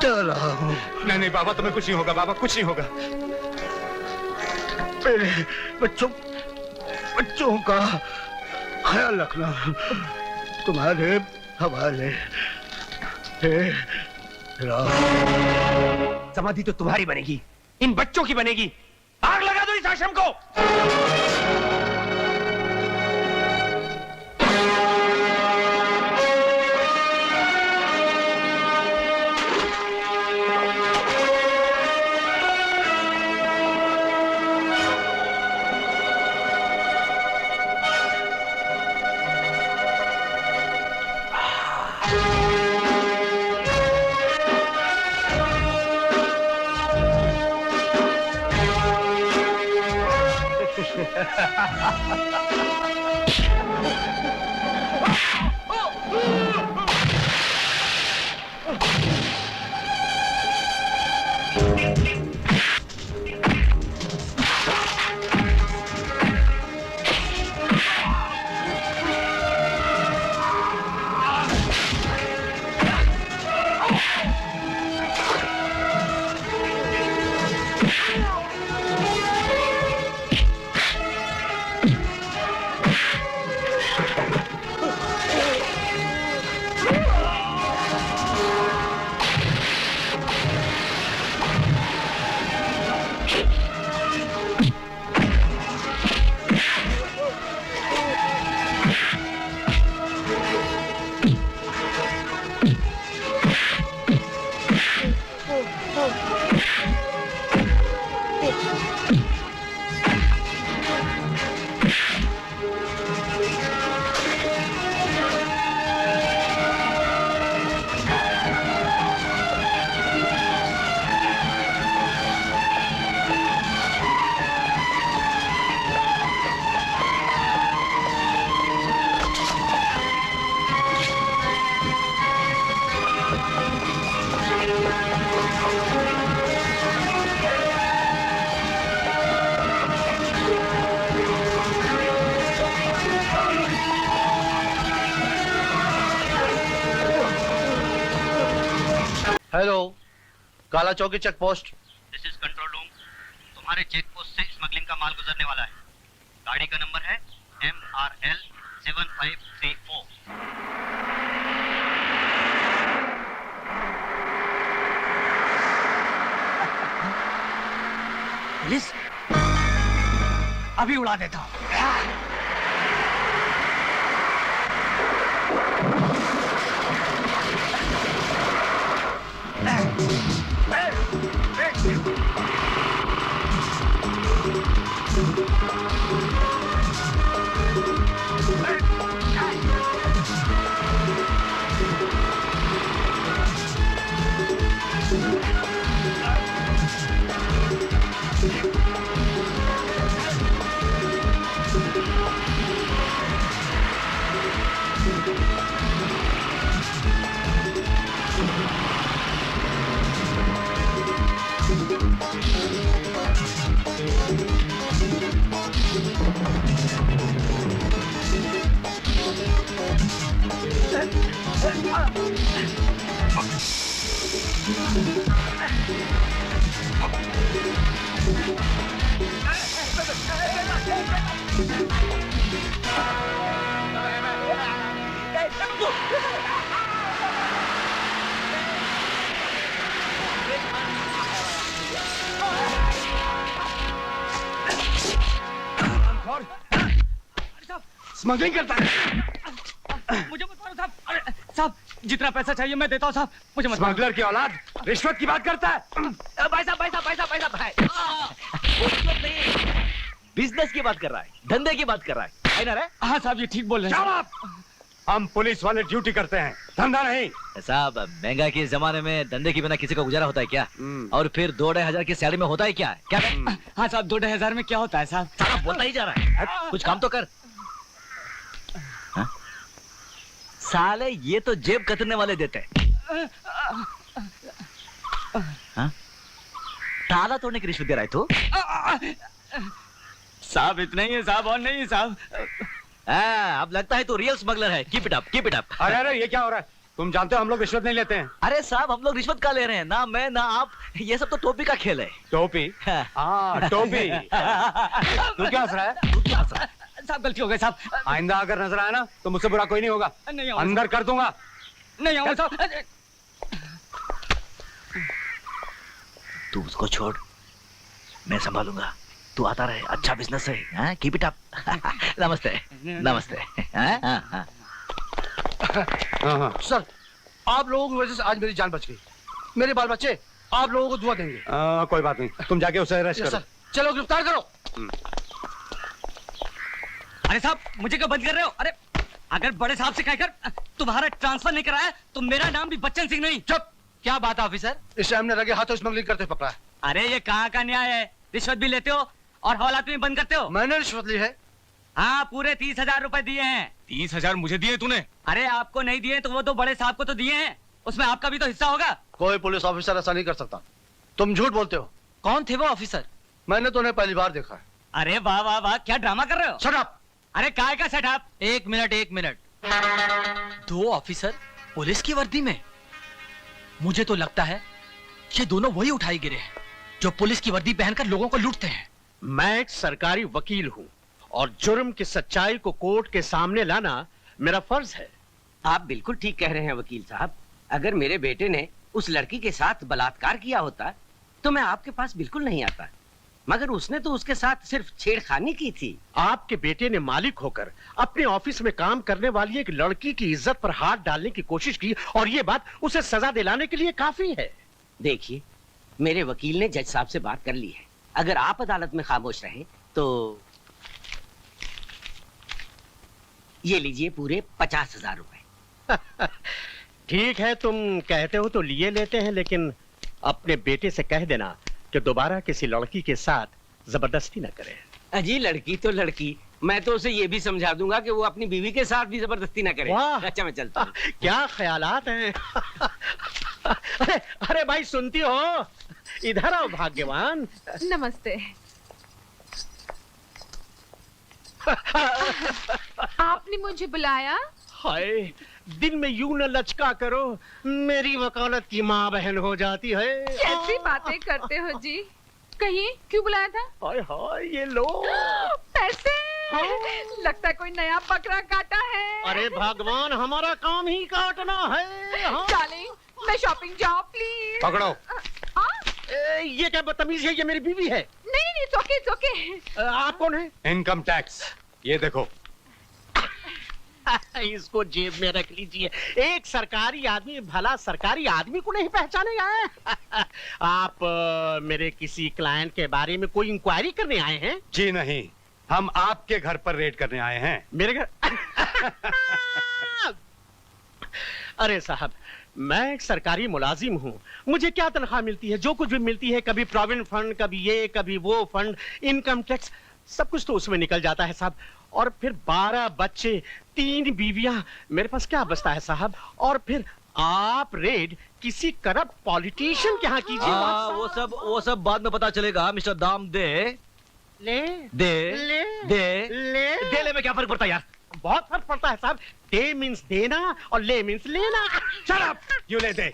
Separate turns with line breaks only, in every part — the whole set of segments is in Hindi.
चल रहा हूँ।
नहीं नहीं बाबा, तुम्हें कुछ नहीं होगा बाबा, कुछ नहीं होगा।
मेरे बच्चों का ख्याल रखना, तुम्हारे हवाले।
समाधि तो तुम्हारी बनेगी, इन बच्चों की बनेगी। आग लगा दो इस आश्रम को।
Hello, Kala Chowki check post.
This is control room. तुम्हारे चेक पोस्ट से स्मगलिंग का माल गुजरने वाला है। गाड़ी का नंबर है MRL 7534।
पुलिस अभी उड़ा देता हूँ। स्मगलिंग करता है।
मुझे मत मारो साहब। अरे साहब, जितना पैसा चाहिए मैं देता हूँ साहब, मुझे मत।
स्मगलर की औलाद रिश्वत की बात करता है।
भाई साहब बिजनेस की बात कर रहा है, धंधे की बात कर रहा है ना रे?
हाँ साहब, ये ठीक बोल रहे हैं।
हम पुलिस वाले ड्यूटी करते हैं, धंधा नहीं।
साहब, महंगाई के जमाने में धंधे के बिना किसी का गुजारा होता है क्या? और फिर 2-2,500 की सैलरी में होता है क्या? क्या?
हाँ साहब, 2-2,500 में क्या होता है साहब?
साला बोलता ही जा रहा है, कुछ काम तो कर। साले ये तो जेब कतरने वाले देते हैं। ताला तोड़ने की रिश्वत दे रहा है तू?
साहब इतना ही है साहब, और नहीं साहब।
अब लगता है तू रियल स्मगलर है। Keep it up, keep it up.
अरे ये क्या हो रहा है?
तुम जानते हो हम लोग रिश्वत नहीं लेते हैं।
अरे साहब हम लोग रिश्वत का ले रहे हैं, ना मैं ना आप, ये सब तो टोपी का खेल है।
टोपी? हाँ टोपी। तू क्या हंस रहा है?
तू क्या हंस रहा है?
साहब गलती हो गई साहब।
आइंदा अगर नजर आया ना तो मुझसे बुरा कोई नहीं होगा।
नहीं आऊंगा
अंदर कर दूंगा।
नहीं आऊंगा साहब।
तू उसको छोड़, मैं संभालूंगा। तू आता रहे, अच्छा बिजनेस है, हाँ? Keep it up. नमस्ते नमस्ते। हाँ, हाँ, हाँ।
हाँ हाँ
सर, आप लोगों की वजह से आज मेरी जान बच गई। मेरे बाल बच्चे आप लोगों को दुआ देंगे।
कोई बात नहीं, तुम जाके उसे अरेस्ट
यस
करो।
सर, चलो गिरफ्तार करो।
अरे साहब मुझे क्यों बंद कर रहे हो? अरे अगर बड़े साहब से कहकर तुम्हारा ट्रांसफर नहीं कराया तो मेरा नाम भी बच्चन सिंह नहीं।
चुप। क्या बात है ऑफिसर? इस टाइम ने लगे हाथों स्मगलिंग करते पकड़ा है।
अरे ये कहाँ का न्याय है? रिश्वत भी लेते हो और हवालात में बंद करते हो।
मैंने रिश्वत ली है।
हाँ पूरे 30,000 रुपए दिए हैं।
30,000 मुझे दिए तूने?
अरे आपको नहीं दिए तो वो तो बड़े साहब को तो दिए हैं, उसमें आपका भी तो हिस्सा होगा।
कोई पुलिस ऑफिसर ऐसा नहीं कर सकता। तुम झूठ बोलते हो।
कौन थे वो ऑफिसर?
मैंने तो उन्हें पहली बार देखा है।
अरे वाह वाह वाह, क्या ड्रामा कर रहे हो?
Shut up.
अरे काय का सेटअप?
एक मिनट। 2 ऑफिसर पुलिस की वर्दी में? मुझे तो लगता है ये दोनों वही उठाई गिरे हैं जो पुलिस की वर्दी पहनकर लोगों को लूटते हैं।
मैं एक सरकारी वकील हूँ और जुर्म की सच्चाई को कोर्ट के सामने लाना मेरा फर्ज है।
आप बिल्कुल ठीक कह रहे हैं वकील साहब। अगर मेरे बेटे ने उस लड़की के साथ बलात्कार किया होता तो मैं आपके पास बिल्कुल नहीं आता, मगर उसने तो उसके साथ सिर्फ छेड़खानी की थी।
आपके बेटे ने मालिक होकर अपने ऑफिस में काम करने वाली एक लड़की की इज्जत पर हाथ डालने की कोशिश की और ये बात उसे सजा दिलाने के लिए काफी है।
देखिए, मेरे वकील ने जज साहब से बात कर ली है। अगर आप अदालत में खामोश रहें तो ये लीजिए पूरे 50,000 रुपए।
ठीक है, तुम कहते हो तो लिए लेते हैं, लेकिन अपने बेटे से कह देना कि दोबारा किसी लड़की के साथ जबरदस्ती न करे।
अजी लड़की तो लड़की, मैं तो उसे ये भी समझा दूंगा कि वो अपनी बीवी के साथ भी जबरदस्ती न करे।
वाह!
अच्छा मैं चलता हूँ।
क्या ख्यालात हैं। अरे भाई सुनती हो? इधर आओ भाग्यवान।
नमस्ते। आपने मुझे बुलाया?
हाय, दिन में यूं न लचका करो, मेरी वकालत की माँ बहन हो जाती है।
कैसी बातें करते हो जी? कहिए क्यों बुलाया था?
हाय हाय, ये लो
पैसे। लगता है कोई नया बकरा काटा है।
अरे भगवान, हमारा काम ही काटना है। हाँ।
डार्लिंग मैं शॉपिंग जाऊँ प्लीज।
पकड़ो।
ये क्या बदतमीजी है? ये मेरी बीवी है।
नहीं it's okay।
आप कौन है?
इनकम टैक्स, ये देखो।
इसको जेब में रख लीजिए। एक सरकारी आदमी भला सरकारी आदमी को नहीं पहचानेगा। आप मेरे किसी क्लाइंट के बारे में कोई इंक्वायरी करने आए हैं?
जी नहीं, हम आपके घर पर रेड करने आए हैं।
मेरे घर? अरे साहब, मैं एक सरकारी मुलाजिम हूँ। मुझे क्या तनख्वाह मिलती है? जो कुछ भी मिलती है, कभी प्रोविडेंट फंड, कभी ये कभी वो फंड, इनकम टैक्स, सब कुछ तो उसमें निकल जाता है साहब। और फिर 12 बच्चे, 3 बीवियां, मेरे पास क्या बचता है साहब? और फिर आप रेड किसी करप्ट पॉलिटिशियन के यहाँ कीजिए।
वो सब बाद में पता चलेगा मिस्टर दाम दे।
ले
दे
ले
दे
ले
दे ले में क्या फर्क पड़ता है यार?
बहुत फर्क पड़ता है साहब। दे मीन्स देना और ले मीन्स लेना।
Shut up! You ले दे।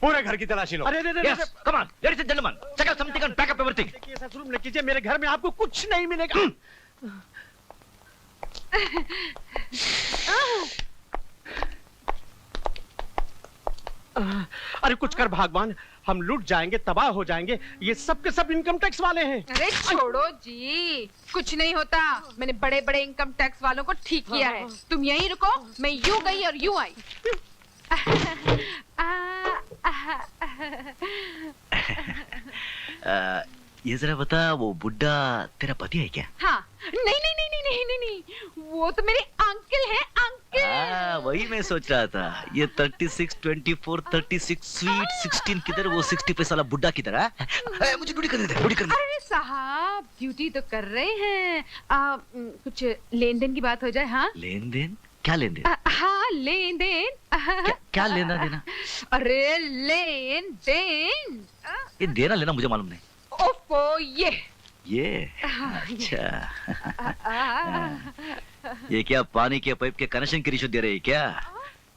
पूरे घर की तलाशी लो।
अरे
Yes, come on, ladies and gentlemen, check out something and pack up everything.
देखिए, ऐसा जुल्म न कीजिए, मेरे घर में आपको कुछ नहीं मिलेगा। अरे कुछ कर भगवान, हम लूट जाएंगे, तबाह हो जाएंगे। ये सब के सब इनकम टैक्स वाले हैं।
अरे छोड़ो जी, कुछ नहीं होता। मैंने बड़े बड़े इनकम टैक्स वालों को ठीक किया है। तुम यहीं रुको, मैं यूं गई और यूं आई।
ये जरा बता, वो बुड्ढा तेरा पति है क्या?
हाँ। नहीं, वो तो मेरे अंकल हैं, अंकल।
वही मैं सोच रहा था। ये 36, 24, 36, स्वीट 16 किधर, वो 60 पैसा वाला बुड्ढा किधर है? मुझे ड्यूटी करने दे, ड्यूटी करने दे।
अरे साहब, ड्यूटी तो कर रहे हैं। कुछ लेन देन की बात हो जाए। हाँ,
लेन देन? क्या लेन देन?
हाँ लेन देन।
क्या लेना देना?
अरे लेन देन।
ये देना लेना मुझे मालूम नहीं।
ओफो, ये
अच्छा। ये क्या पानी के पाइप के कनेक्शन की रिश्वत दे रहे हैं क्या?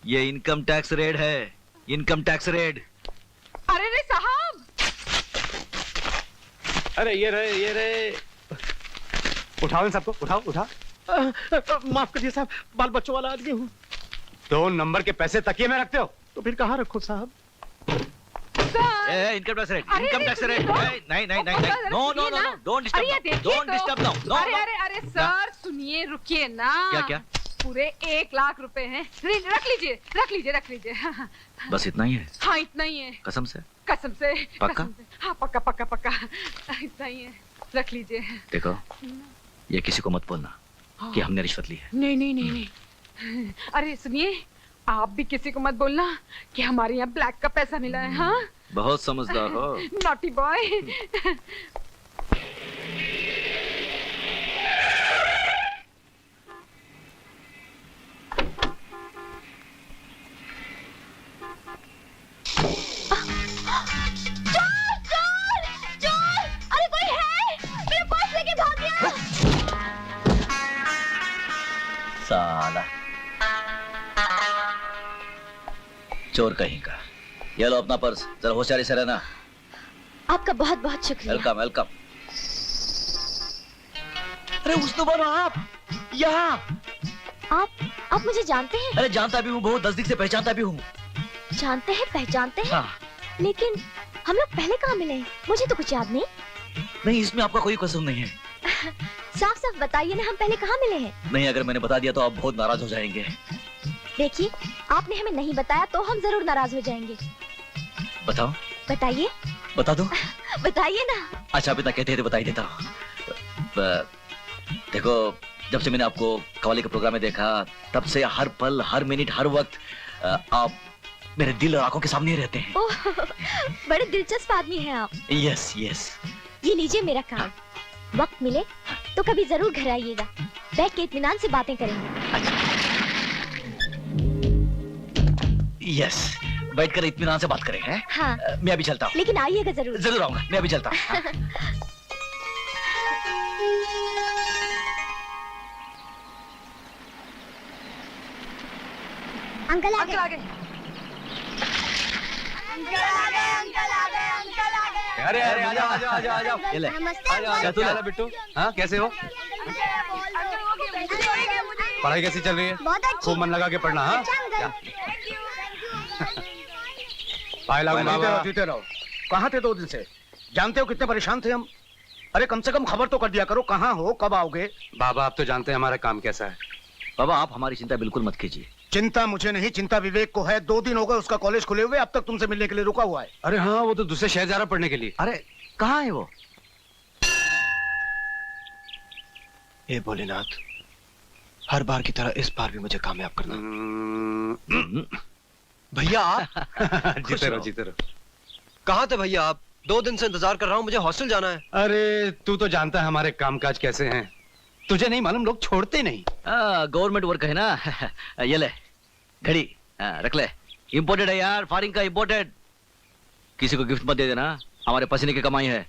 ये इनकम टैक्स रेड है, इनकम टैक्स रेड।
अरे रे साहब,
अरे ये रहे। उठाओ इन सबको, उठाओ उठा।
माफ करिए साहब, बाल बच्चों वाला आदमी हूँ।
2 नंबर के पैसे तकिए में रखते हो?
तो फिर कहाँ रखो साहब?
Income tax raid, income tax raid. नहीं, नो, डोंट डिस्टर्ब नाउ।
अरे सर सुनिए, रुकिए ना।
क्या?
पूरे 1 लाख रुपए हैं। रख लीजिए।
बस इतना ही है?
हाँ इतना ही है।
कसम से?
कसम से।
पक्का?
कसम से। हाँ पक्का। इतना ही है, रख लीजिए।
देखो, ये किसी को मत बोलना कि हमने रिश्वत ली है।
नहीं। अरे सुनिए, आप भी किसी को मत बोलना कि हमारे यहाँ ब्लैक का पैसा मिला है। हाँ
बहुत समझदार हो।
Naughty boy.
अरे कोई है, मेरा पर्स लेके भाग गया।
साला चोर कहीं का। ये लो अपना पर्स, जरा होशियारी से रहना।
आपका बहुत बहुत शुक्रिया।
वेलकम। अरे उस्तुबानो, आप यहाँ?
आप मुझे जानते हैं?
अरे जानता भी हूँ, बहुत नजदीक से पहचानता भी हूँ।
जानते हैं, पहचानते हैं?
हाँ।
लेकिन हम लोग पहले कहाँ मिले हैं? मुझे तो कुछ याद नहीं।
नहीं, इसमें आपका कोई कसूर नहीं है।
साफ बताइए ना, हम पहले कहाँ मिले हैं?
नहीं, अगर मैंने बता दिया तो आप बहुत नाराज हो जाएंगे।
देखिए, आपने हमें नहीं बताया तो हम जरूर नाराज हो जाएंगे।
बताओ।
बताइए।
बता दो।
बताइए ना।
अच्छा, अब इतना कहते हैं तो बता ही देता हूँ। देखो, जब से मैंने आपको कव्वाली के प्रोग्राम में देखा, तब से हर पल, हर मिनट, हर वक्त आप मेरे दिल और आंखों के सामने रहते हैं।
ओह, बड़े दिलचस्प आदमी हैं आप।
यस।
ये लीजिए मेरा कार्ड। वक्त मिले तो कभी जरूर घर आइएगा, बैठ के इत्मीनान से बातें करेंगे।
अच्छा। यस, बैठकर इत्मीनान से बात करेंगे।
हाँ।
मैं अभी चलता हूँ।
लेकिन आइएगा जरूर।
जरूर आऊंगा, मैं अभी चलता हूँ।
अंकल आ गए।
अरे आ जाओ।
ये ले।
क्या तू ले बिट्टू? हाँ, कैसे हो? पढ़ाई कैसी चल रही है?
बहुत अच्छी।
खूब मन लगा के पढ़ना। हाँ, पाए लागू बाबा।
जीते रहो। कहाँ थे 2 दिन से? जानते हो कितने परेशान थे हम? अरे कम से कम खबर तो कर दिया करो, कहाँ हो, कब आओगे?
बाबा, आप तो जानते हैं हमारा काम कैसा है।
बाबा, आप हमारी चिंता बिल्कुल मत कीजिए।
चिंता मुझे नहीं, चिंता विवेक को है। 2 दिन हो गए उसका कॉलेज खुले हुए, अब तक तुमसे मिलने के लिए रुका हुआ है।
अरे हाँ, वो तो दूसरे शहर जा रहा पढ़ने के लिए।
अरे कहाँ है वो?
हे भोलेनाथ, हर बार की तरह इस बार भी मुझे कामयाब करना। भैया आप?
जीते रहो।
कहाँ थे भैया आप? 2 दिन से इंतजार कर रहा हूँ, मुझे हॉस्टल जाना है।
अरे तू तो जानता है हमारे कामकाज कैसे हैं। तुझे नहीं मालूम, लोग छोड़ते नहीं।
गवर्नमेंट वर्क है ना। ये ले घड़ी, रख ले। इम्पोर्टेड है यार, फॉरेन का इम्पोर्टेड। किसी को गिफ्ट मत दे देना, हमारे पसीने की कमाई है।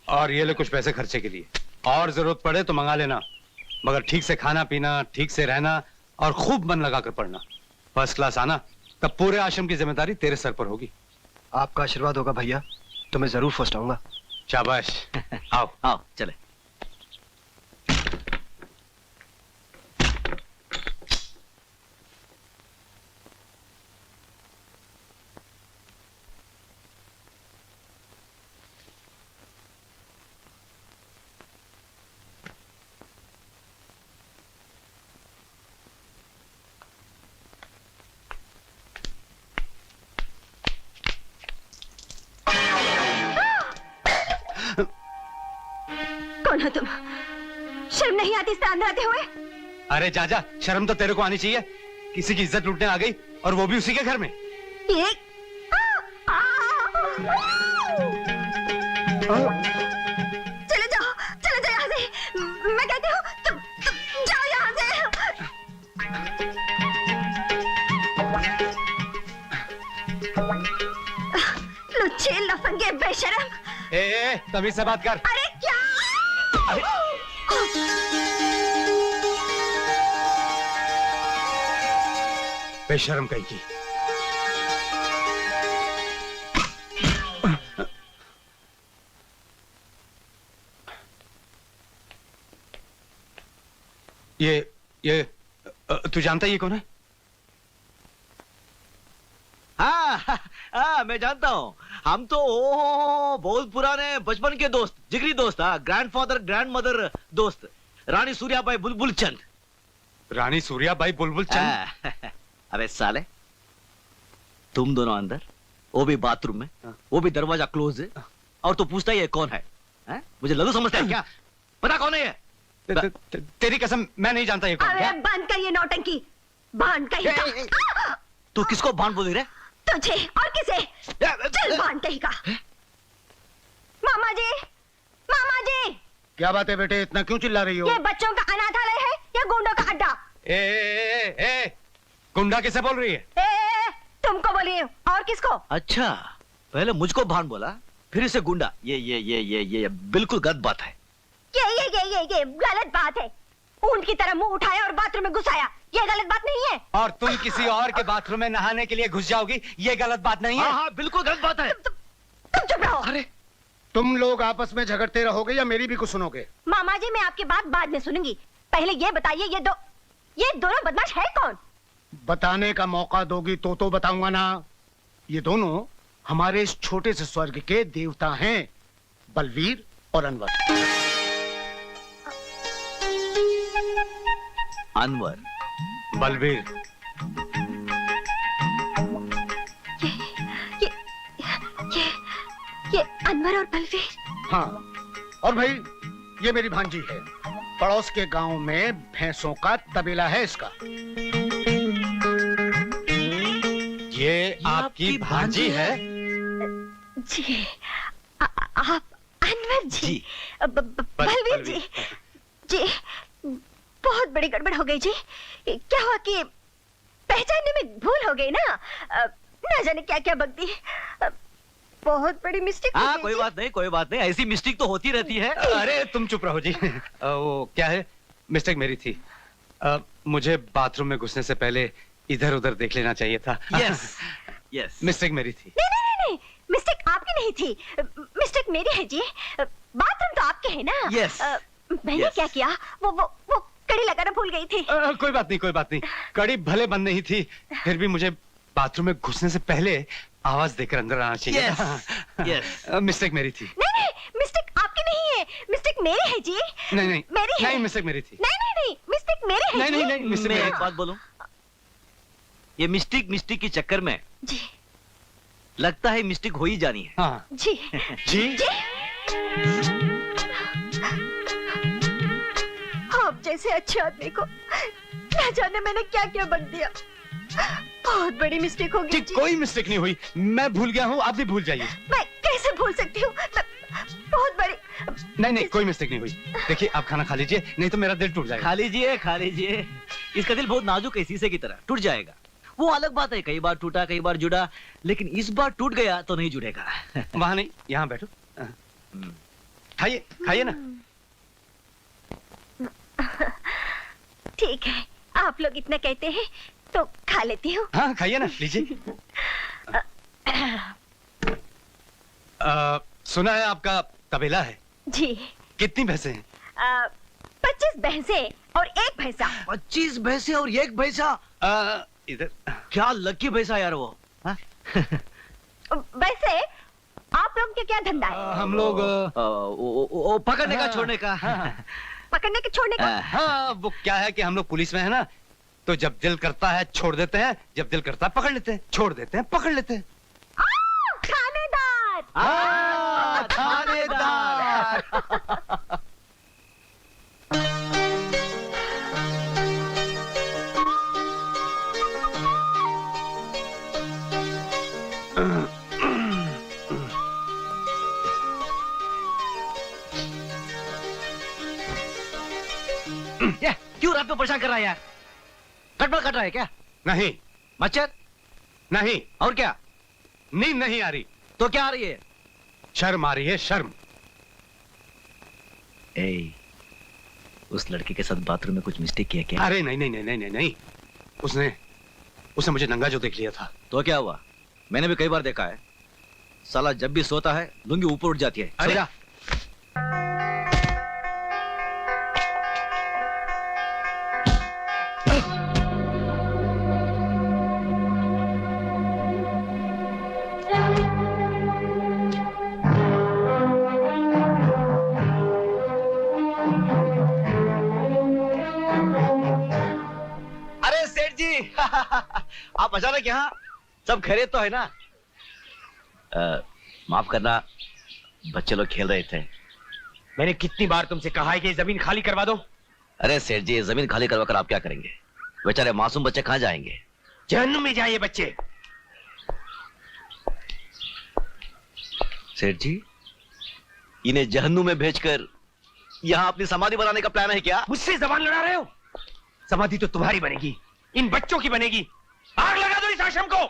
और ये ले कुछ पैसे खर्चे के लिए, और जरूरत पड़े तो मंगा लेना। मगर ठीक से खाना पीना, ठीक से रहना और खूब मन लगाकर पढ़ना। फर्स्ट क्लास आना, तब पूरे आश्रम की जिम्मेदारी तेरे सर पर होगी।
आपका आशीर्वाद होगा भैया तो मैं जरूर फर्स्ट आऊंगा।
शाबाश। आओ
चले।
कौन हो तुम? शर्म नहीं आती इस तरह अंदर आते हुए?
अरे जा, शर्म तो तेरे को आनी चाहिए। किसी की इज्जत लूटने आ गई, और वो भी उसी के घर में।
चले जाओ यहाँ से। मैं कहती हूँ तुम जाओ यहाँ से। लुच्चे, लफंगे, बेशरम।
तमीज से बात कर।
अरे क्या?
बेशर्म कहीं की। ये तू जानता है ये कौन है?
हाँ, मैं जानता हूँ। हम तो बहुत पुराने बचपन के दोस्त, जिगरी दोस्त। हाँ, ग्रैंडफादर ग्रैंडमदर दोस्त, रानी सूर्याबाई बुलबुल चंद।
रानी सूर्याबाई बुलबुल चंद?
अबे साले, तुम दोनों अंदर, वो भी बाथरूम में, वो भी दरवाजा क्लोज है, और तो पूछता ही है कौन है? मुझे लल्लू समझता है क्या? पता कौन है ये?
तेरी कसम मैं नहीं जानता ये कौन है।
अरे बंद कर ये नौटंकी, भान कहीं का।
तू किसको भान बोल रही है?
तुझे और किसे? चल भान कहीं का। मामा जी, मामा जी।
क्या बात है बेटे, इतना क्यों चिल्ला रही हो?
ये बच्चों का अनाथालय है या गुंडों का अड्डा?
गुंडा किसे बोल रही है?
तुमको बोली और किसको?
अच्छा, पहले मुझको भान बोला, फिर इसे गुंडा। ये बिल्कुल गलत बात है।
ये गलत बात है। ऊंट की तरह मुंह उठाया और बाथरूम में घुसाया, ये गलत बात नहीं है।
और तुम किसी और के बाथरूम में नहाने के लिए घुस जाओगी, ये गलत बात नहीं है।
हाँ, बिल्कुल गलत बात है।
तुम चुप रहो।
अरे तुम लोग आपस में झगड़ते रहोगे या मेरी भी कुछ सुनोगे?
मामा जी, मैं आपकी बात बाद में सुनूंगी। पहले ये बताइए, ये दोनों बदमाश है कौन?
बताने का मौका दोगी तो बताऊंगा ना। ये दोनों हमारे इस छोटे से स्वर्ग के देवता हैं, बलवीर और अनवर।
अनवर,
बलवीर।
ये अनवर और बलवीर।
हाँ, और भाई ये मेरी भांजी है। पड़ोस के गांव में भैंसों का तबेला है इसका।
ये आपकी भांजी है?
जी, आप अनवर जी, बलवीर जी। जी, बहुत बड़ी गड़बड़ हो गई जी। क्या हुआ कि पहचानने में भूल हो गई ना। ना जाने क्या क्या बक दी। बहुत बड़ी मिस्टेक।
हाँ, कोई बात नहीं, ऐसी मिस्टेक तो होती रहती है।
अरे तुम चुप रहो जी। वो क्या है, मिस्टेक मेरी थी। मुझे बाथरूम में घुसने से पहले इधर उधर देख लेना चाहिए था।
यस,
मिस्टेक मेरी थी।
नहीं, मिस्टेक आपकी नहीं थी, मिस्टेक मेरी है जी। बाथरूम तो आपके है ना।
यस।
मैंने क्या किया, वो कड़ी लगाना भूल गई थी।
कोई बात नहीं। कड़ी भले बंद नहीं थी, फिर भी मुझे बाथरूम में घुसने से पहले आवाज देकर अंदर आना चाहिए।
यस।
मिस्टेक मेरी थी।
नहीं, मिस्टेक आपकी नहीं है, मिस्टेक मेरी है जी।
नहीं,
मेरी है।
नहीं, मिस्टेक मेरी थी।
नहीं, मिस्टेक मेरी है।
नहीं, मिस्टेक।
मैं एक बात बोलूं, ये मिस्टेक के चक्कर में
जी
लगता है मिस्टेक हो ही जानी है।
हाँ। जी।
आप जैसे अच्छे आदमी को ना जाने मैंने क्या क्या बक दिया। बहुत बड़ी मिस्टेक हो गई जी।
कोई मिस्टेक नहीं हुई, मैं भूल गया हूँ, आप भी भूल जाइए।
मैं कैसे भूल सकती हूँ, बहुत बड़ी।
नहीं, कोई मिस्टेक नहीं हुई। देखिए आप खाना खा लीजिए, नहीं तो मेरा दिल टूट जाएगा।
खा लीजिए। इसका दिल बहुत नाजुक है, शीशे की तरह टूट जाएगा। वो अलग बात है, कई बार टूटा कई बार जुड़ा, लेकिन इस बार टूट गया तो नहीं जुड़ेगा।
वहां नहीं, यहाँ बैठो, खाइए ना।
ठीक है, आप लोग इतना कहते हैं तो खा लेती हूँ।
हाँ, खाइए ना, लीजिए। सुना है आपका तबेला है?
जी।
कितनी भैंसे हैं?
25 भैंसे और 1 भैंसा।
25 भैंसे और 1 भैंसा?
इधर।
क्या लकी भैंसा यार वो।
वैसे आप लोग के क्या धंधा है?
हम लोग
पकड़ने का छोड़ने का।
पकड़ने के छोड़ने का?
हाँ, वो क्या है कि हम लोग पुलिस में है ना, तो जब दिल करता है छोड़ देते हैं, जब दिल करता है पकड़ लेते हैं, छोड़ देते हैं पकड़ लेते हैं।
थानेदार।
थानेदार। क्यों रात में परेशान कर रहा है यार? कटबल कट रहा है क्या?
नहीं।
मच्छर?
नहीं।
और क्या?
नींद नहीं आ रही।
तो क्या आ रही है?
शर्म आ रही है, शर्म।
उस लड़के के साथ बाथरूम में कुछ मिस्टेक किया क्या?
अरे नहीं, उसने उसने मुझे नंगा जो देख लिया था।
तो क्या हुआ? मैंने भी कई बार देखा है, साला जब भी सोता है लुंगी ऊपर उठ जाती है।
अरे
सो जा।
अरे सेठ जी आप अचानक यहाँ?
सब खैरियत तो है ना? माफ करना, बच्चे लोग खेल रहे थे।
मैंने कितनी बार तुमसे कहा है कि जमीन खाली करवा दो।
अरे सेठ जी, जमीन खाली करवा कर आप क्या करेंगे? बेचारे मासूम बच्चे कहाँ जाएंगे?
जहन्नुम में जाइए बच्चे।
सेठ जी, इन्हें जहन्नुम में भेजकर यहाँ अपनी समाधि बनाने का प्लान है क्या?
मुझसे जबान लड़ा रहे हो? समाधि तो तुम्हारी बनेगी, इन बच्चों की बनेगी। आग लगा दो इस आश्रम को।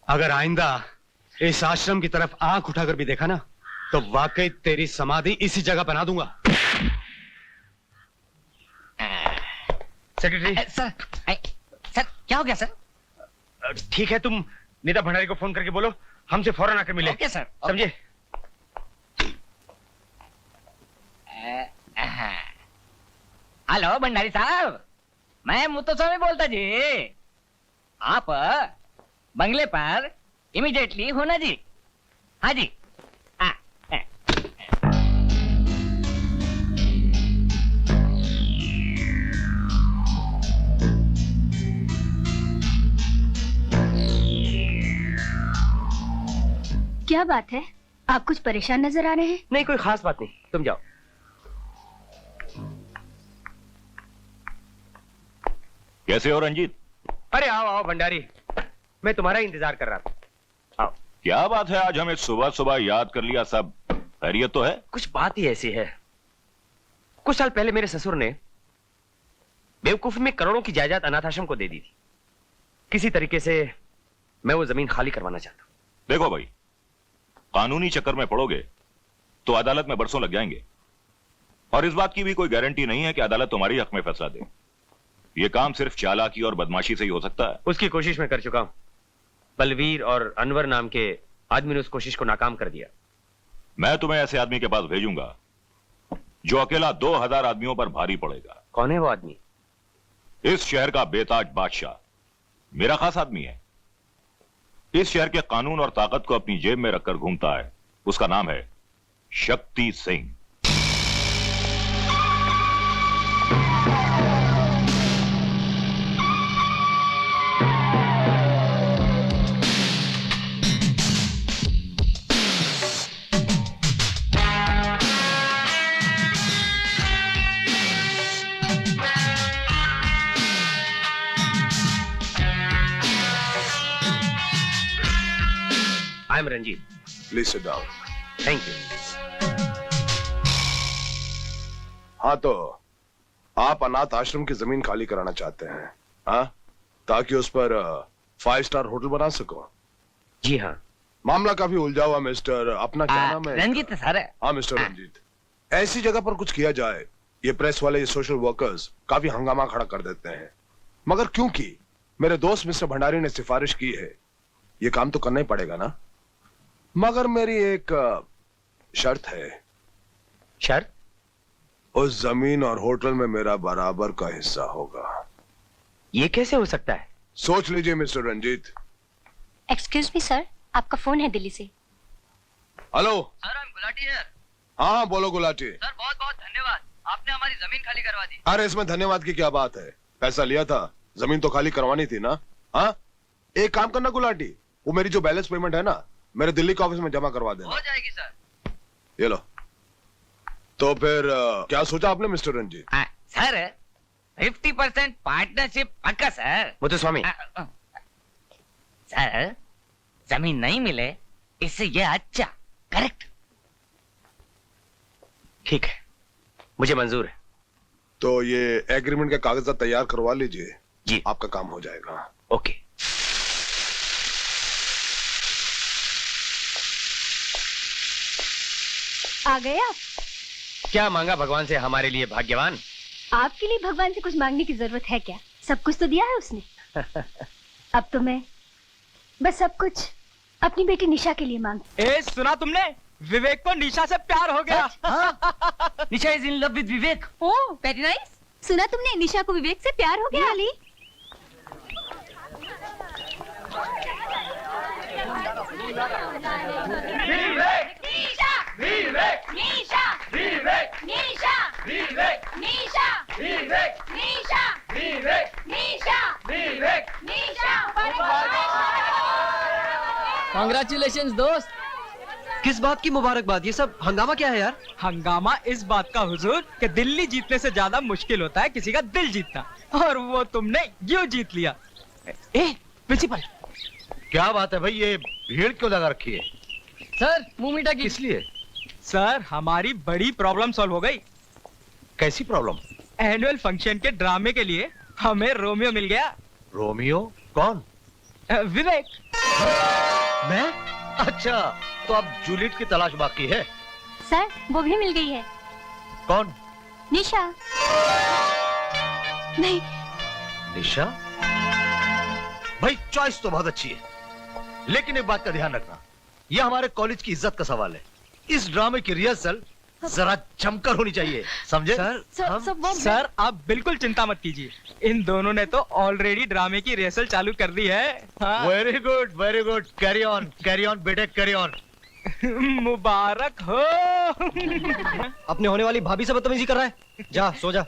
अगर आइंदा इस आश्रम की तरफ आंख उठाकर भी देखा ना, तो वाकई तेरी समाधि इसी जगह बना दूंगा।
सेक्रेटरी।
सर क्या हो गया सर?
ठीक है, तुम नीता भंडारी को फोन करके बोलो हमसे फौरन आकर मिले।
Okay sir.
समझे?
हेलो भंडारी साहब, मैं मुत्तुस्वामी बोलता जी। आप बंगले पर इमीडिएटली होना जी। हाँ जी।
क्या बात है, आप कुछ परेशान नजर आ रहे हैं?
नहीं, कोई खास बात नहीं, तुम जाओ।
कैसे हो रंजीत?
अरे आओ आओ भंडारी, मैं तुम्हारा इंतजार कर रहा था। आओ।
क्या बात है, आज हमें सुबह सुबह याद कर लिया? सब खैरियत तो है?
कुछ बात ही ऐसी है, कुछ साल पहले मेरे ससुर ने बेवकूफी में करोड़ों की जायदाद अनाथ आश्रम को दे दी थी। किसी तरीके से मैं वो जमीन खाली करवाना चाहता हूं।
देखो भाई, कानूनी चक्कर में पड़ोगे तो अदालत में बरसों लग जाएंगे, और इस बात की भी कोई गारंटी नहीं है कि अदालत तुम्हारी हक में फैसला दे। यह काम सिर्फ चालाकी और बदमाशी से ही हो सकता है।
उसकी कोशिश मैं कर चुका हूं। बलवीर और अनवर नाम के आदमी ने उस कोशिश को नाकाम कर दिया।
मैं तुम्हें ऐसे आदमी के पास भेजूंगा जो अकेला 2000 आदमियों पर भारी पड़ेगा।
कौन है वो आदमी?
इस शहर का बेताज बादशाह, मेरा खास आदमी है। इस शहर के कानून और ताकत को अपनी जेब में रखकर घूमता है। उसका नाम है Shakti Singh.
I am Ranjit.
Please sit down.
Thank you.
हाँ, तो आप अनाथ आश्रम की जमीन खाली कराना चाहते हैं, हाँ? ताकि उस पर 5 स्टार होटल बना सको।
जी हाँ,
मामला काफी उलझा हुआ मिस्टर, अपना क्या नाम है?
रंजीत सर।
हाँ मिस्टर रंजीत, ऐसी जगह पर कुछ किया जाए, ये प्रेस वाले, ये सोशल वर्कर्स काफी हंगामा खड़ा कर देते हैं, मगर क्योंकि मेरे दोस्त मिस्टर भंडारी ने सिफारिश की है, ये काम तो करना ही पड़ेगा ना। मगर मेरी एक शर्त है।
शर्त?
उस जमीन और होटल में मेरा बराबर का हिस्सा होगा।
ये कैसे हो सकता है?
सोच लीजिए mister Ranjit.
Excuse me sir, आपका फोन है दिल्ली से।
हेलो
सर, हम गुलाटी है।
हाँ बोलो गुलाटी।
सर बहुत बहुत धन्यवाद, आपने हमारी जमीन खाली करवा दी।
अरे इसमें धन्यवाद की क्या बात है, पैसा लिया था, जमीन तो खाली करवानी थी ना। हाँ एक काम करना गुलाटी, वो मेरी जो बैलेंस पेमेंट है ना, मेरे दिल्ली के ऑफिस में जमा करवा देना।
हो जाएगी सर।
ये लो। तो फिर क्या सोचा आपने मिस्टर रंजीत?
सर 50% पार्टनरशिप पक्का सर।
मुत्तुस्वामी,
सर जमीन नहीं मिले इससे ये अच्छा। करेक्ट।
ठीक है, मुझे मंजूर है।
तो ये एग्रीमेंट के कागजात तैयार करवा लीजिए
जी,
आपका काम हो जाएगा।
ओके।
आ गए आप?
क्या मांगा भगवान से हमारे लिए भाग्यवान?
आपके लिए भगवान से कुछ मांगने की जरूरत है क्या? सब कुछ तो दिया है उसने। अब तो मैं बस सब कुछ अपनी बेटी निशा के लिए मांग।
सुना तुमने? विवेक को निशा से प्यार हो गया।
Nisha is in love with Vivek.
Oh very nice. सुना तुमने निशा को विवेक से प्यार हो गया? अली
विवेक, निशा, विवेक, निशा, विवेक, निशा, विवेक, निशा, विवेक, निशा, विवेक, निशा, विवेक, निशा।
कांग्रेचुलेशंस दोस्त।
किस बात की मुबारकबाद? ये सब हंगामा क्या है यार?
हंगामा इस बात का हुजूर कि दिल्ली जीतने से ज्यादा मुश्किल होता है किसी का दिल जीतना, और वो तुमने यूं जीत लिया। प्रिंसिपल,
क्या बात है भाई, ये भीड़ क्यों लगा रखी है?
सर मुंह मीठा की।
किस लिए?
सर हमारी बड़ी प्रॉब्लम सॉल्व हो गई।
कैसी प्रॉब्लम?
एनुअल फंक्शन के ड्रामे के लिए हमें रोमियो मिल गया।
रोमियो? कौन?
विवेक।
मैं? अच्छा, तो अब जूलियट की तलाश बाकी है।
सर वो भी मिल गई है।
कौन?
निशा। नहीं।
निशा? भाई चॉइस तो बहुत अच्छी है, लेकिन एक बात का ध्यान रखना, यह हमारे कॉलेज की इज्जत का सवाल है। इस ड्रामे की रिहर्सल जरा जमकर होनी चाहिए, समझे?
सर आप बिल्कुल चिंता मत कीजिए, इन दोनों ने तो ऑलरेडी ड्रामे की रिहर्सल चालू कर दी है।
Very good very good, carry on बेटे, कैरी ऑन।
मुबारक हो।
अपने होने वाली भाभी से बदतमीजी कर रहा है, जा सो जा।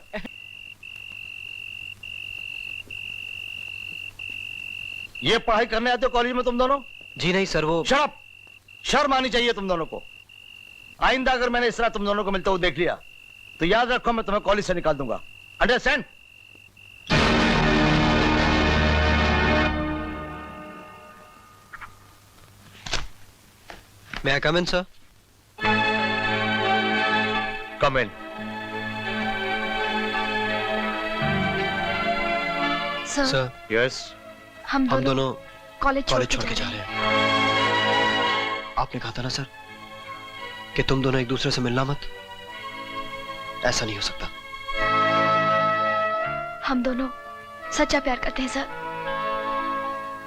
ये पढ़ाई करने आते हो कॉलेज में तुम दोनों?
जी नहीं सर, वो
शर्म, शर्म आनी चाहिए तुम दोनों को। आइंदा अगर मैंने इस तरह तुम दोनों को मिलते हुए देख लिया तो याद रखो मैं तुम्हें कॉलेज से निकाल दूंगा, understand?
May I come in, sir?
Come in.
Sir
Yes.
हम दोनों कॉलेज
छोड़ के जा रहे हैं। आपने कहा था ना सर कि तुम दोनों एक दूसरे से मिलना मत। ऐसा नहीं हो सकता।
हम दोनों सच्चा प्यार करते हैं सर,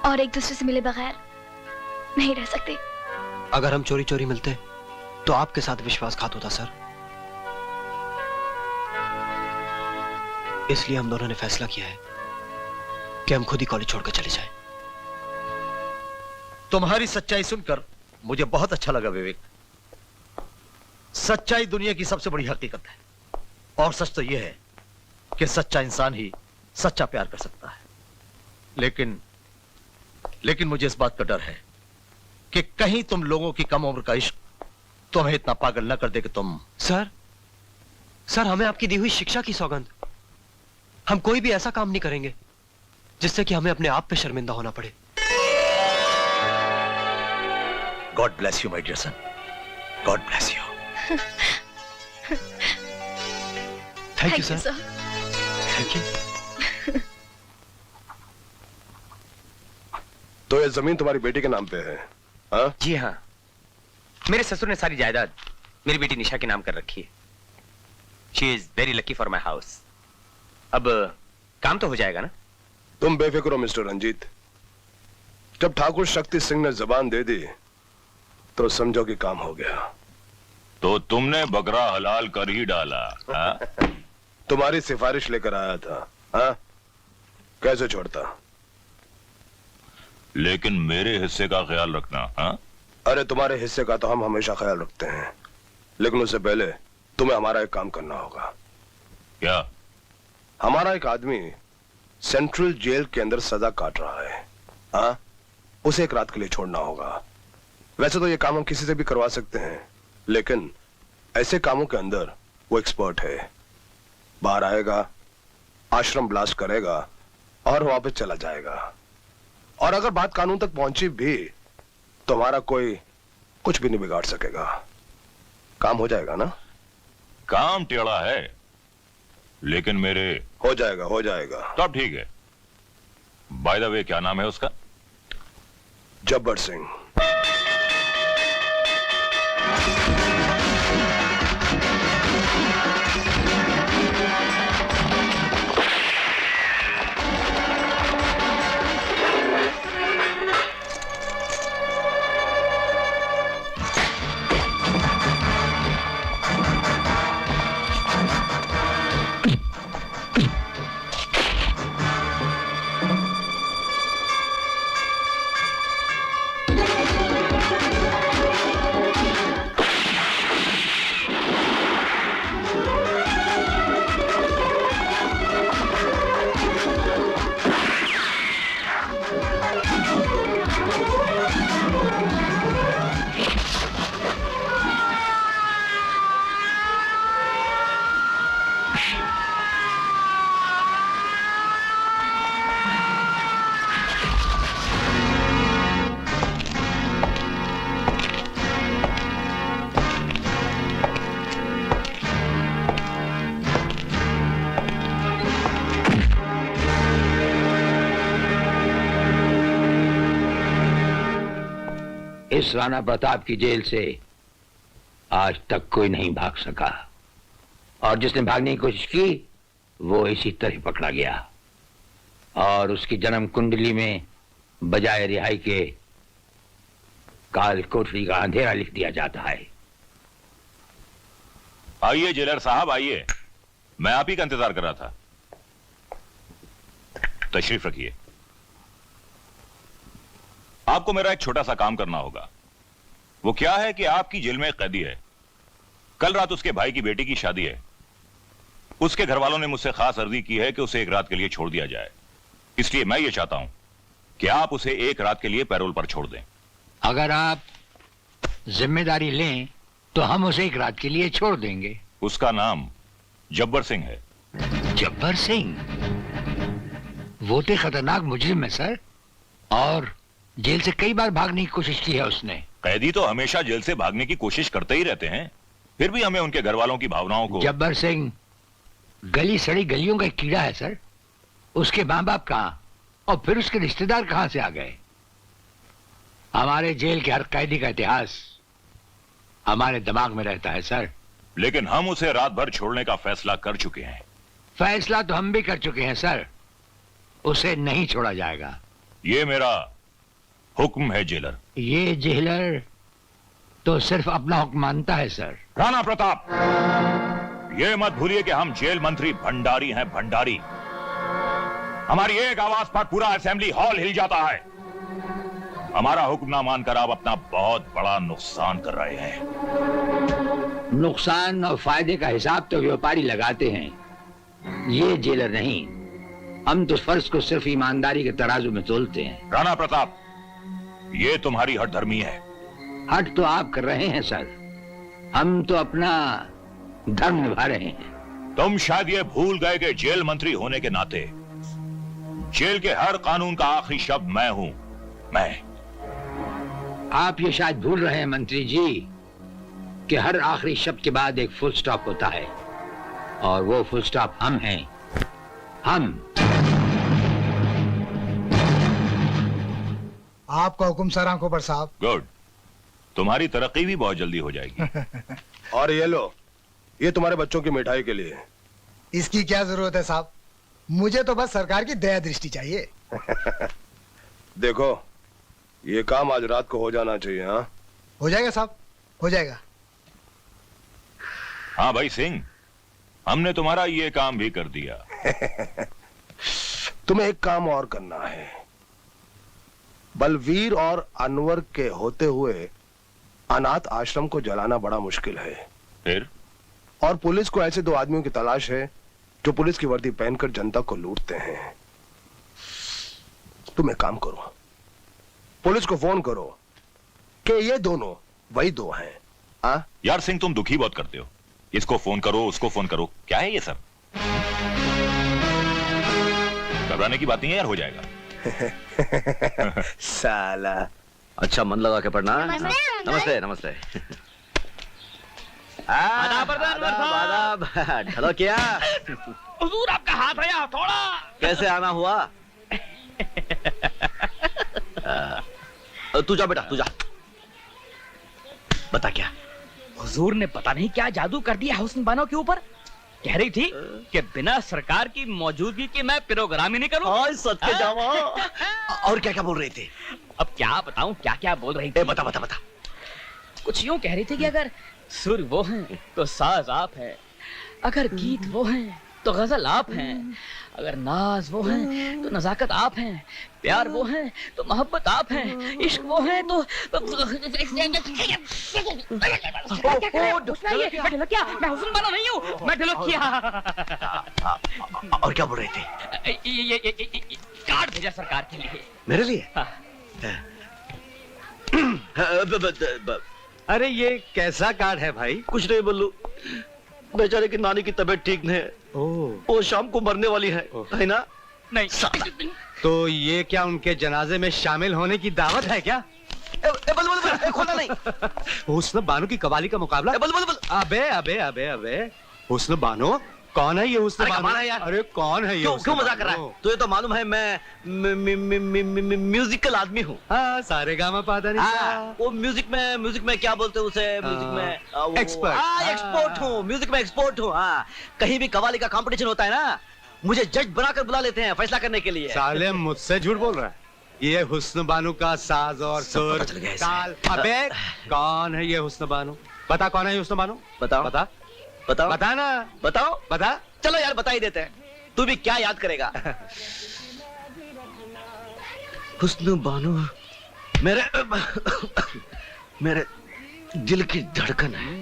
और एक दूसरे से मिले बगैर नहीं रह सकते।
अगर हम चोरी चोरी मिलते तो आपके साथ विश्वासघात होता सर। इसलिए हम दोनों ने फैसला किया है कि हम खुद ही कॉलेज छोड़कर चले जाएं।
तुम्हारी सच्चाई सुनकर मुझे बहुत अच्छा लगा विवेक। सच्चाई दुनिया की सबसे बड़ी हकीकत है, और सच तो यह है कि सच्चा इंसान ही सच्चा प्यार कर सकता है। लेकिन मुझे इस बात का डर है कि कहीं तुम लोगों की कम उम्र का इश्क तुम्हें इतना पागल न कर दे कि तुम।
सर हमें आपकी दी हुई शिक्षा की सौगंध, हम कोई भी ऐसा काम नहीं करेंगे जिससे कि हमें अपने आप पे शर्मिंदा होना पड़े।
God bless you my dear son, God bless you.
Thank you sir, thank you.
तो ये जमीन तुम्हारी बेटी के नाम पे है, हाँ?
जी हाँ, मेरे ससुर ने सारी जायदाद मेरी बेटी निशा के नाम कर रखी है। She is very lucky for my house. अब काम तो हो जाएगा ना?
तुम बेफिक्र हो मिस्टर रंजीत। जब ठाकुर शक्ति सिंह ने जबान दे दी तो समझो कि काम हो गया।
तो तुमने बकरा हलाल कर ही डाला। हाँ?
तुम्हारी सिफारिश लेकर आया था। हाँ? कैसे छोड़ता?
लेकिन मेरे हिस्से का ख्याल रखना। हाँ?
अरे तुम्हारे हिस्से का तो हम हमेशा ख्याल रखते हैं, लेकिन उससे पहले तुम्हें हमारा एक काम करना होगा।
क्या?
हमारा एक आदमी सेंट्रल जेल के अंदर सजा काट रहा है। हाँ? उसे एक रात के लिए छोड़ना होगा। वैसे तो ये काम हम किसी से भी करवा सकते हैं, लेकिन ऐसे कामों के अंदर वो एक्सपर्ट है। बाहर आएगा, आश्रम ब्लास्ट करेगा और वापस चला जाएगा। और अगर बात कानून तक पहुंची भी तो हमारा कोई कुछ भी नहीं बिगाड़ सकेगा। काम हो जाएगा ना?
काम टेढ़ा है, लेकिन मेरे
हो जाएगा, हो जाएगा।
तो अब ठीक है। बाय द वे, क्या नाम है उसका?
जब्बर सिंह।
इस राणा प्रताप की जेल से आज तक कोई नहीं भाग सका, और जिसने भागने की कोशिश की वो इसी तरह पकड़ा गया, और उसकी जन्म कुंडली में बजाय रिहाई के काल कोठरी का अंधेरा लिख दिया जाता है।
आइए जेलर साहब, आइए। मैं आप ही का इंतजार कर रहा था। तशरीफ रखिए। आपको मेरा एक छोटा सा काम करना होगा। वो क्या है कि आपकी जेल में एक कैदी है। कल रात उसके भाई की बेटी की शादी है। उसके घर वालों ने मुझसे खास अर्जी की है कि उसे एक रात के लिए छोड़ दिया जाए। इसलिए मैं ये चाहता हूं कि आप उसे एक रात के लिए पैरोल पर छोड़ दें।
अगर आप जिम्मेदारी लें तो हम उसे एक रात के लिए छोड़ देंगे।
उसका नाम जब्बर सिंह है।
जब्बर सिंह? वो तो खतरनाक मुजरिम है सर, और जेल से कई बार भागने की कोशिश की है उसने।
कैदी तो हमेशा जेल से भागने की कोशिश करते ही रहते हैं, फिर भी हमें उनके घर वालों की भावनाओं को।
जब्बर सिंह गली सड़ी गलियों का एक कीड़ा है सर। उसके माँ बाप कहां और फिर उसके रिश्तेदार कहां से आ गए? हमारे जेल के हर कैदी का इतिहास हमारे दिमाग में रहता है सर।
लेकिन हम उसे रात भर छोड़ने का फैसला कर चुके हैं।
फैसला तो हम भी कर चुके हैं सर। उसे नहीं छोड़ा जाएगा।
ये मेरा हुक्म है जेलर।
ये जेलर तो सिर्फ अपना हुक्म मानता है सर।
राणा प्रताप, ये मत भूलिए कि हम जेल मंत्री भंडारी हैं, भंडारी। हमारी एक आवाज पर पूरा असेंबली हॉल हिल जाता है। हमारा हुक्म ना मानकर आप अपना बहुत बड़ा नुकसान कर रहे हैं।
नुकसान और फायदे का हिसाब तो व्यापारी लगाते हैं, ये जेलर नहीं। हम तो फर्ज को सिर्फ ईमानदारी के तराजू में तोलते हैं।
राणा प्रताप, ये तुम्हारी हठधर्मी है।
हट तो आप कर रहे हैं सर, हम तो अपना धर्म निभा रहे हैं।
तुम शायद ये भूल गए कि जेल मंत्री होने के नाते जेल के हर कानून का आखिरी शब्द मैं हूं। मैं।
आप ये शायद भूल रहे हैं मंत्री जी कि हर आखिरी शब्द के बाद एक फुल स्टॉप होता है, और वो फुल स्टॉप हम हैं। हम।
आपका हुक्म सर आंखों पर साहब।
गुड। तुम्हारी तरक्की भी बहुत जल्दी हो जाएगी।
और ये लो, ये तुम्हारे बच्चों की मिठाई के लिए।
इसकी क्या जरूरत है साहब, मुझे तो बस सरकार की दया दृष्टि चाहिए।
देखो, ये काम आज रात को हो जाना चाहिए। हाँ,
हो जाएगा साहब, हो जाएगा।
हाँ भाई सिंह, हमने तुम्हारा ये काम भी कर दिया।
तुम्हें एक काम और करना है। बलवीर और अनवर के होते हुए अनाथ आश्रम को जलाना बड़ा मुश्किल है।
फिर?
और पुलिस को ऐसे 2 आदमियों की तलाश है जो पुलिस की वर्दी पहनकर जनता को लूटते हैं। तुम एक काम करो, पुलिस को फोन करो कि ये दोनों वही 2 हैं। हाँ?
यार सिंह, तुम दुखी बहुत करते हो। इसको फोन करो, उसको फोन करो, क्या है ये सब? घबराने की बात नहीं है यार, हो जाएगा।
साला। अच्छा, मन लगा के पढ़ना। नमस्ते नमस्ते। आदाब। हेलो, क्या
हुजूर आपका हाथ है थोड़ा।
कैसे आना हुआ? तू जा बेटा, तू जा। बता क्या?
हुजूर ने पता नहीं क्या जादू कर दिया हुस्न बानो के ऊपर। कह रही थी कि बिना सरकार की मौजूदगी के मैं प्रोग्राम ही नहीं करूं।
सच के जावा। और क्या क्या बोल रही थी?
अब क्या बताऊं क्या क्या बोल रही थी?
बता बता बता।
कुछ यूं कह रही थी कि अगर सुर वो हैं तो साज आप हैं, अगर गीत वो हैं तो गजल आप हैं, अगर नाज वो हैं तो नजाकत आप हैं, प्यार वो हैं तो मोहब्बत आप हैं, इश्क वो हैं तो ढोलकिया। मैं हुस्न बानो नहीं हूँ, मैं ढोलकिया।
और क्या बोल रही थी?
ये कार्ड भेजा सरकार के लिए।
मेरे लिए?
अरे ये कैसा कार्ड है भाई?
कुछ नहीं बल्लू, बेचारे की नानी की तबीयत ठीक नहीं है। वो शाम को मरने वाली है ना?
नहीं।
तो ये क्या उनके जनाजे में शामिल होने की दावत है क्या?
खोला नहीं।
हुस्न बानो की कवाली का मुकाबला? अबे अबे अबे अबे, हुस्न बानो कौन है ये? हुस्न बानो
है यार।
अरे कौन है ये?
क्यों मजाक कर रहा है? तुझे तो मालूम है मैं म्यूजिकल आदमी हूँ।
हाँ, सारे गामा पादा नहीं।
वो म्यूजिक में क्या बोलते हैं उसे? म्यूजिक में
एक्सपर्ट।
एक्सपोर्ट हूँ, म्यूजिक में एक्सपोर्ट हूँ। हाँ, कहीं भी कवाली का कंपटीशन होता है ना, मुझे जज बनाकर बुला लेते हैं फैसला करने के लिए।
साले मुझसे झूठ बोल रहा है। ये हुस्न बानो का साज और सुर ताल। अबे कौन है ये हुस्न बानो? बता कौन है ये हुस्न बानो?
बताओ
बता
बताओ
बता ना।
बताओ
बता।
चलो यार, बता ही देते हैं। तू भी क्या याद करेगा? हुस्न बानो मेरे दिल की धड़कन है,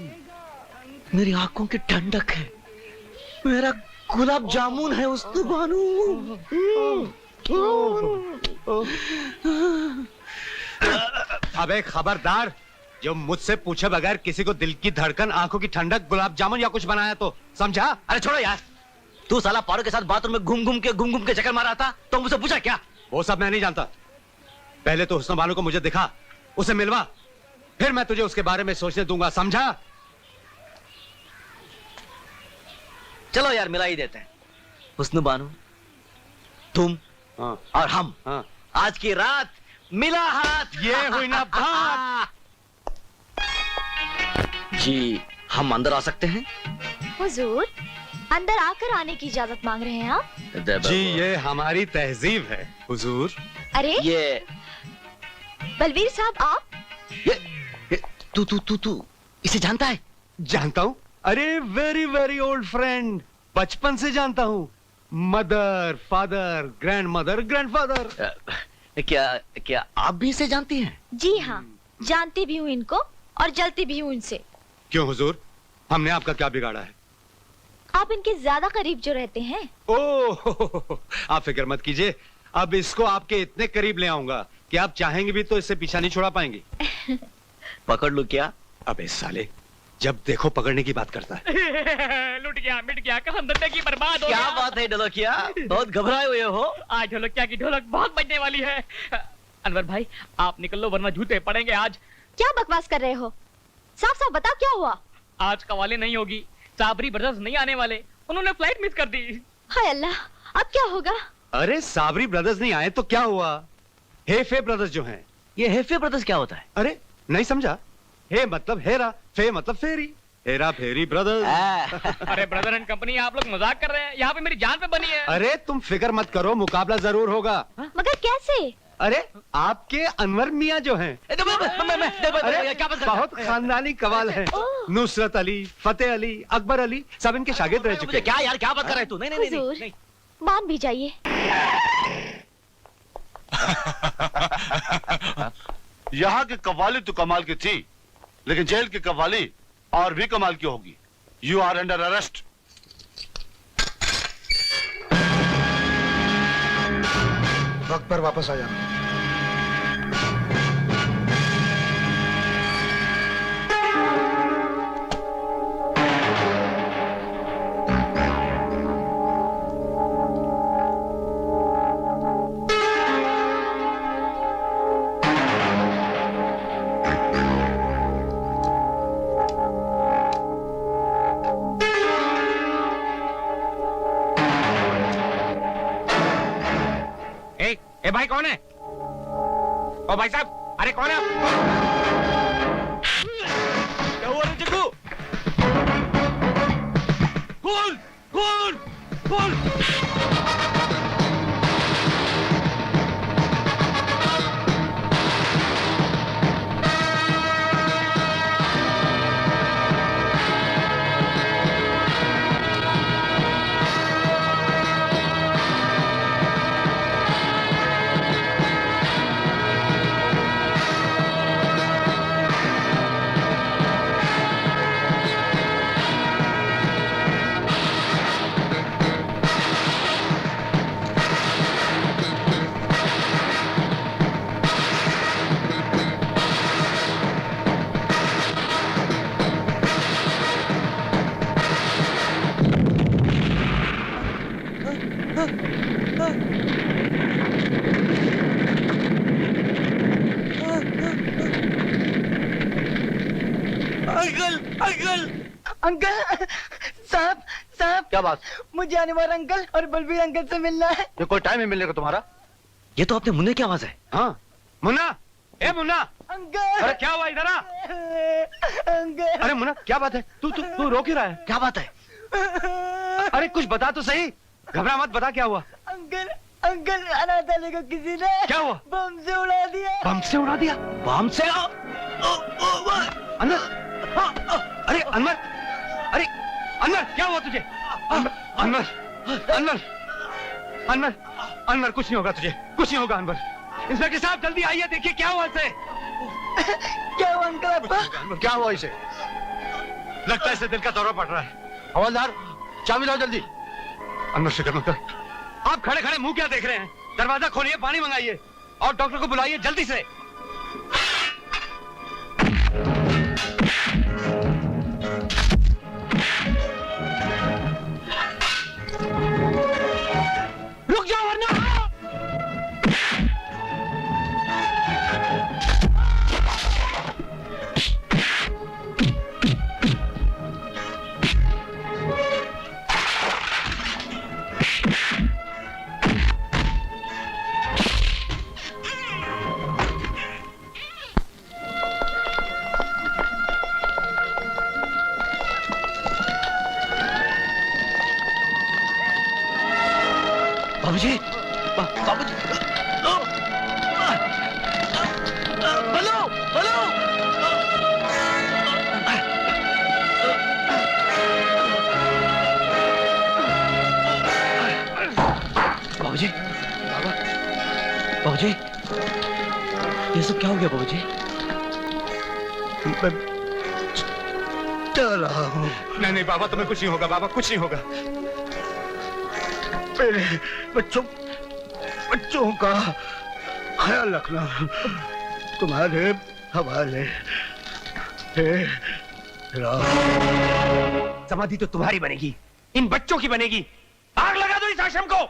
मेरी आंखों की ठंडक है, मेरा गुलाब जामुन है हुस्न बानो।
अबे खबरदार, जो मुझसे पूछे बगैर किसी को दिल की धड़कन, आंखों की ठंडक, गुलाब जामुन या कुछ बनाया तो समझा?
अरे छोड़ो यार, तू साला पारो के साथ बाथरूम में घूम घूम के चक्कर मारा था, तो मुझसे पूछा क्या?
वो सब मैं नहीं जानता। पहले तो हुस्न बानो को मुझे दिखा, उसे मिलवा, फिर मैं तुझे उसके बारे में सोचने दूंगा, समझा?
चलो यार, मिला ही देते हैं। हुस्न बानो, तुम और हम आज की रात मिला हाथ।
ये हुई ना बात।
जी, हम अंदर आ सकते हैं?
हुजूर, अंदर आकर आने की इजाजत मांग रहे हैं आप?
जी, ये हमारी तहजीब है हुजूर।
अरे
ये
बलवीर साहब, आप?
तू इसे जानता है?
जानता हूँ। अरे वेरी वेरी ओल्ड फ्रेंड, बचपन से जानता हूँ। Mother, father, grand mother, grandfather.
क्या आप भी इसे जानती हैं?
जी हाँ, जानती भी हूँ इनको और जलती भी हूँ इनसे।
क्यों हुजूर, हमने आपका क्या बिगाड़ा है?
आप इनके ज्यादा करीब जो रहते हैं।
ओह, आप फिक्र मत कीजिए, अब इसको आपके इतने करीब ले आऊंगा कि आप चाहेंगे भी तो इससे पीछा नहीं छुड़ा पाएंगे।
पकड़ लो क्या?
अबे साले, जब देखो पकड़ने की बात करता है।
लुट गया, मिट गया, कसम जिंदगी बर्बाद हो गया।
क्या बात है ढोलकिया, बहुत घबराए हुए हो?
आज ढोलकिया की ढोलक बहुत बजने वाली है। अनवर भाई, आप निकल लो वरना जूते पड़ेंगे आज।
क्या बकवास कर रहे हो? साफ साफ बताओ क्या हुआ?
आज कवाली नहीं होगी, साबरी ब्रदर्स नहीं आने वाले, उन्होंने फ्लाइट मिस कर दी।
हाय अल्लाह, अब क्या होगा?
अरे साबरी ब्रदर्स नहीं आए तो क्या हुआ? हेफे ब्रदर्स जो हैं।
ये हेफे ब्रदर्स क्या होता है?
अरे नहीं समझा? हे मतलब हेरा, फे मतलब फेरी, हेरा फेरी ब्रदर्स।
अरे ब्रदर एंड कंपनी, आप लोग मजाक कर रहे हैं? यहाँ पे मेरी जान पे बनी है।
अरे तुम फिक्र मत करो, मुकाबला जरूर होगा।
मगर कैसे?
अरे आपके अनवर मियाँ जो हैं, अरे बहुत खानदानी कवाल हैं। नुसरत अली, फतेह अली, अकबर अली सब इनके शागिर्द रह चुके हैं।
क्या यार, क्या बात कर रहा है तू? नहीं नहीं नहीं,
हुजूर,
नहीं।
मान भी जाइए।
यहाँ की कव्वाली तो कमाल की थी, लेकिन जेल की कव्वाली और भी कमाल की होगी। You are under arrest.
वक्त पर वापस आ जाना।
ए भाई कौन है? ओ भाई साहब, अरे कौन है आप?
क्या हुआ रे जग्गू? खोल खोल खोल।
अंकल साहब साहब,
क्या बात?
मुझे अनवर अंकल और बलबीर अंकल से मिलना है।
ये कोई टाइम है मिलने का तुम्हारा?
ये तो अपने मुन्ने की आवाज है।
हाँ मुन्ना, ए मुन्ना।
अंकल
अरे क्या हुआ, इधर आ।
अंकल।
अरे मुन्ना क्या बात है? तू रो क्यों रहा है?
क्या बात है?
अरे कुछ बता तो सही, घबरा मत, बता क्या हुआ।
अंकल अंकल, अनाथालय को किसी ने
क्या हुआ?
बम से उड़ा दिया।
बम से उड़ा दिया? बम से? अनवर, अरे अनवर, अरे अनवर क्या हुआ तुझे? अनवर अनवर अनवर अनवर, कुछ नहीं होगा तुझे, कुछ नहीं होगा अनवर। इंस्पेक्टर साहब जल्दी आइए, देखिए क्या हुआ इसे।
क्या हुआ अंकल अब्बा?
क्या हुआ इसे?
लगता है इसे दिल का दौरा पड़ रहा है।
हवलदार चाबी लाओ जल्दी।
अनवर फिक्र मत कर, आप खड़े खड़े मुंह क्या देख रहे हैं? दरवाजा खोलिए, पानी मंगाइए और डॉक्टर को बुलाइए जल्दी से।
रुक जाओ वरना।
बाबूजी, बाबूजी, बलो, बलो। बाबूजी, बाबूजी, ये सब क्या हो गया बाबूजी?
चल रहा हूँ।
नहीं नहीं बाबा, तुम्हें कुछ नहीं होगा बाबा, कुछ नहीं होगा।
मेरे बच्चों का ख्याल रखना, तुम्हारे हवाले।
समाधि तो तुम्हारी बनेगी, इन बच्चों की बनेगी। आग लगा दो इस आश्रम को।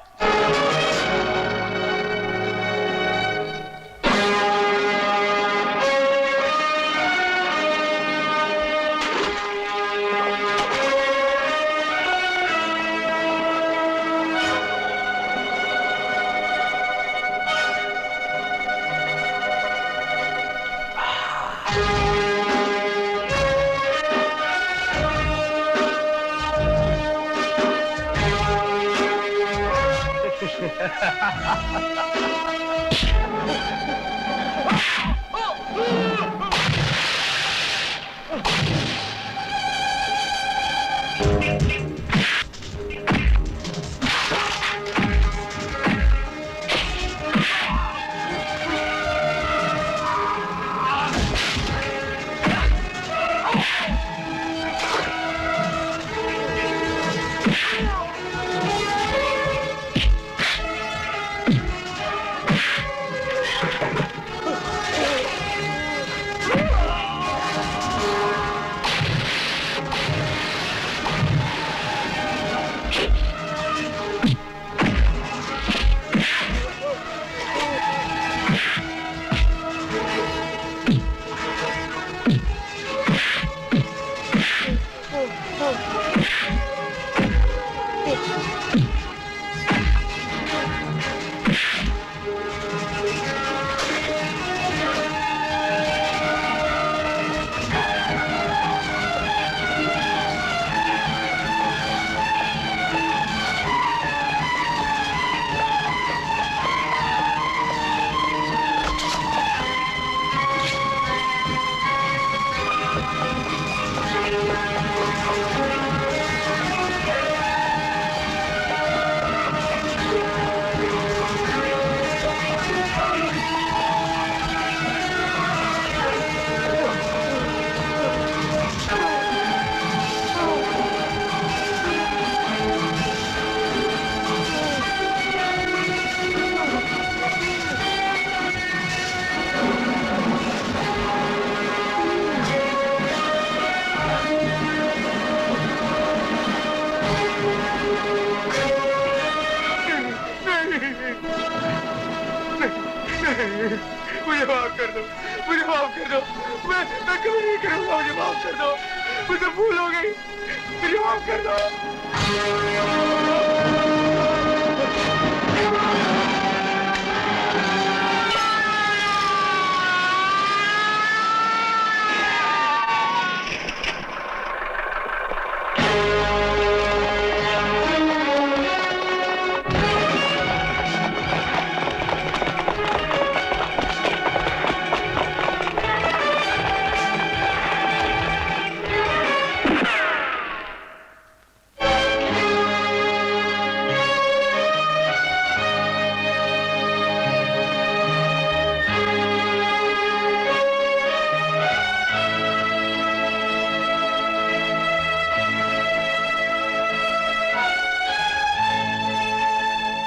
मुझे माफ कर दो, मुझे माफ कर दो। मैं कभी नहीं करूंगा, मुझे माफ कर दो। मुझे भूल हो गई, मुझे माफ कर दो।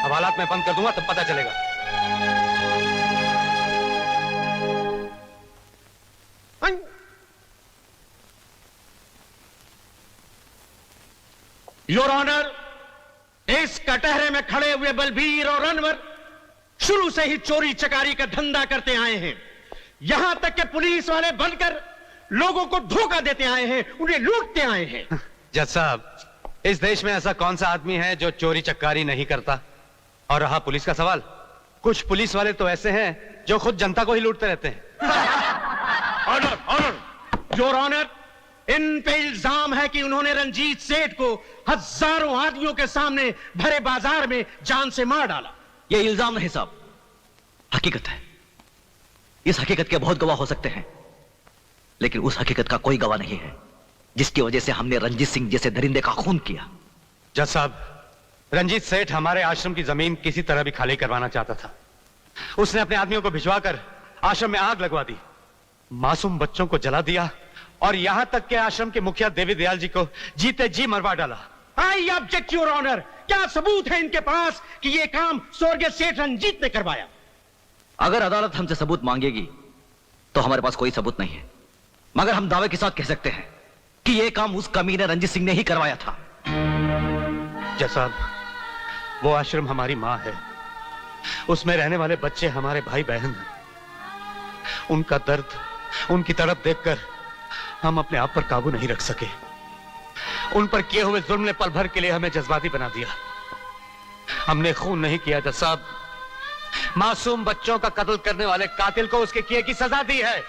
हालात मैं बंद कर दूंगा तब पता चलेगा।
योर ऑनर, इस कटहरे में खड़े हुए बलबीर और अनवर शुरू से ही चोरी चकारी का धंधा करते आए हैं। यहां तक कि पुलिस वाले बनकर लोगों को धोखा देते आए हैं, उन्हें लूटते आए हैं।
जज साहब, इस देश में ऐसा कौन सा आदमी है जो चोरी चक्कारी नहीं करता? और रहा पुलिस का सवाल, कुछ पुलिस वाले तो ऐसे हैं जो खुद जनता को ही लूटते रहते हैं।
ऑनर, ऑनर, योर ऑनर, इन पे इल्जाम है कि उन्होंने रंजीत सेठ को हजारों आदमियों के सामने भरे बाजार में जान से मार डाला।
यह इल्जाम नहीं साहब, हकीकत है। इस हकीकत के बहुत गवाह हो सकते हैं, लेकिन उस हकीकत का कोई गवाह नहीं है जिसकी वजह से हमने रंजीत सिंह जैसे दरिंदे का खून किया।
जज साहब, रंजीत सेठ हमारे आश्रम की जमीन किसी तरह भी खाली करवाना चाहता था। उसने अपने आदमियों को भिजवाकर आश्रम में आग लगवा दी, मासूम बच्चों को जला दिया और यहां तक के आश्रम के मुखिया देवी दयाल जी को जीते जी मरवा डाला।
आई ऑब्जेक्ट योर ऑनर, क्या सबूत है इनके पास कि यह काम स्वर्गीय सेठ रंजीत ने करवाया?
अगर अदालत हमसे सबूत मांगेगी तो हमारे पास कोई सबूत नहीं है, मगर हम दावे के साथ कह सकते हैं कि यह काम उस कमीने रंजीत सिंह ने ही करवाया था।
जज साहब, वो आश्रम हमारी मां है, उसमें रहने वाले बच्चे हमारे भाई बहन हैं। उनका दर्द, उनकी तड़प देखकर हम अपने आप पर काबू नहीं रख सके। उन पर किए हुए जुल्म ने पल भर के लिए हमें जज्बाती बना दिया। हमने खून नहीं किया जज साहब, मासूम बच्चों का कत्ल करने वाले कातिल को उसके किए की सजा दी है।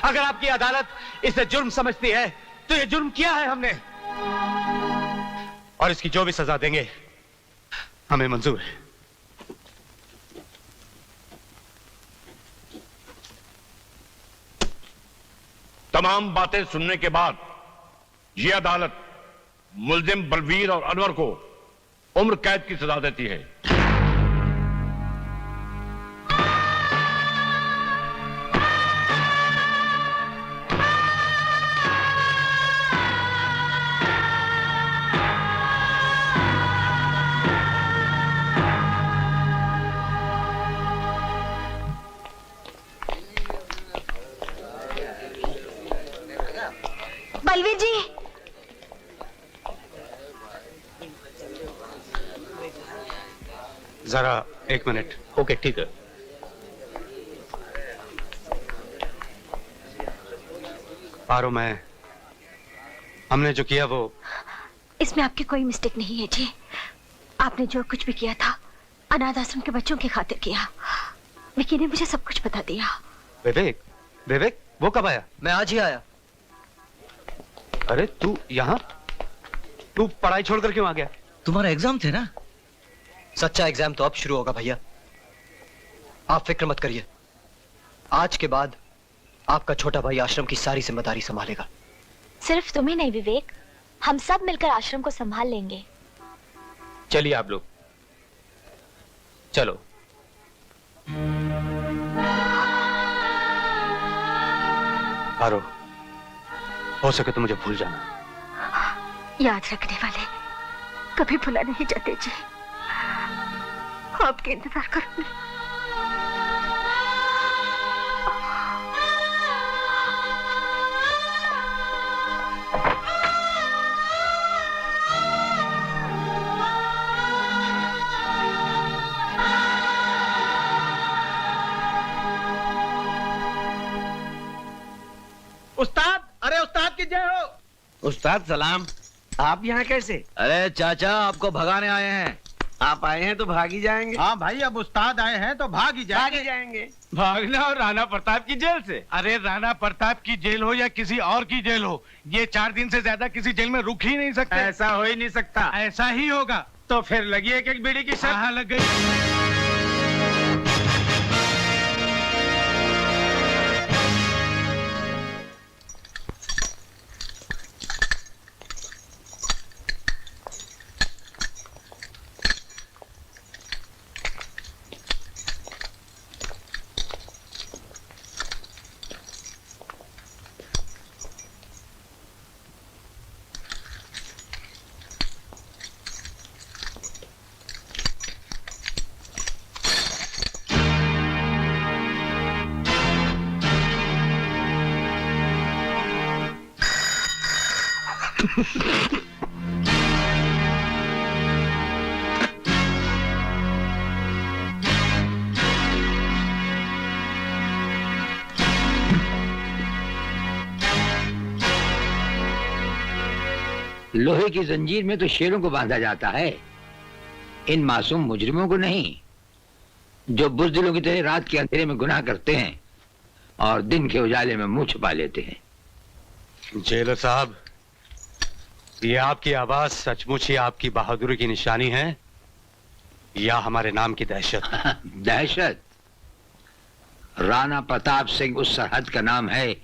अगर आपकी अदालत इसे जुर्म समझती है तो यह जुर्म किया है हमने, और इसकी जो भी सजा देंगे हमें मंजूर है।
तमाम बातें सुनने के बाद ये अदालत मुल्जिम बलवीर और अनवर को उम्र कैद की सजा देती है।
बलवीर जी,
जरा एक मिनट।
ओके, ठीक है।
पारो, हमने जो किया वो
इसमें आपकी कोई मिस्टेक नहीं है जी। आपने जो कुछ भी किया था अनाथ आश्रम के बच्चों की खातिर किया। विकी ने मुझे सब कुछ बता दिया।
विवेक, विवेक वो कब आया?
मैं आज ही आया।
अरे तू यहाँ? तू पढ़ाई छोड़कर क्यों आ गया?
तुम्हारा एग्जाम थे ना?
सच्चा एग्जाम तो अब शुरू होगा भैया, आप फिक्र मत करिए। आज के बाद आपका छोटा भाई आश्रम की सारी जिम्मेदारी संभालेगा।
सिर्फ तुम्हें नहीं विवेक, हम सब मिलकर आश्रम को संभाल लेंगे।
चलिए आप लोग चलो।
पारो, हो सके तो मुझे भूल जाना।
याद रखने वाले कभी भुला नहीं जाते जी। आपके इंतजार करूंगी।
उस्ताद, अरे उस्ताद की जय हो।
उस्ताद सलाम। आप यहाँ कैसे?
अरे चाचा, आपको भगाने आए हैं।
आप आए हैं तो भाग ही जाएंगे।
हाँ भाई, अब उस्ताद आए हैं तो भाग ही
जाएंगे।
भागना और राणा प्रताप की जेल से? अरे राणा प्रताप की जेल हो या किसी और की जेल हो, ये 4 दिन से ज्यादा किसी जेल में रुक ही नहीं सकते। ऐसा हो ही नहीं सकता। ऐसा ही होगा। तो फिर लगी एक बीड़ी की शर्त। हाँ, लग गई।
लोहे की जंजीर में तो शेरों को बांधा जाता है, इन मासूम मुजरिमों को नहीं, जो बुज़दिलों की तरह रात के अंधेरे में गुनाह करते हैं और दिन के उजाले में मुंह छुपा लेते हैं।
जेलर साहब, ये आपकी आवाज सचमुच ही आपकी बहादुरी की निशानी है या हमारे नाम की दहशत?
दहशत? राणा प्रताप सिंह उस सरहद का नाम है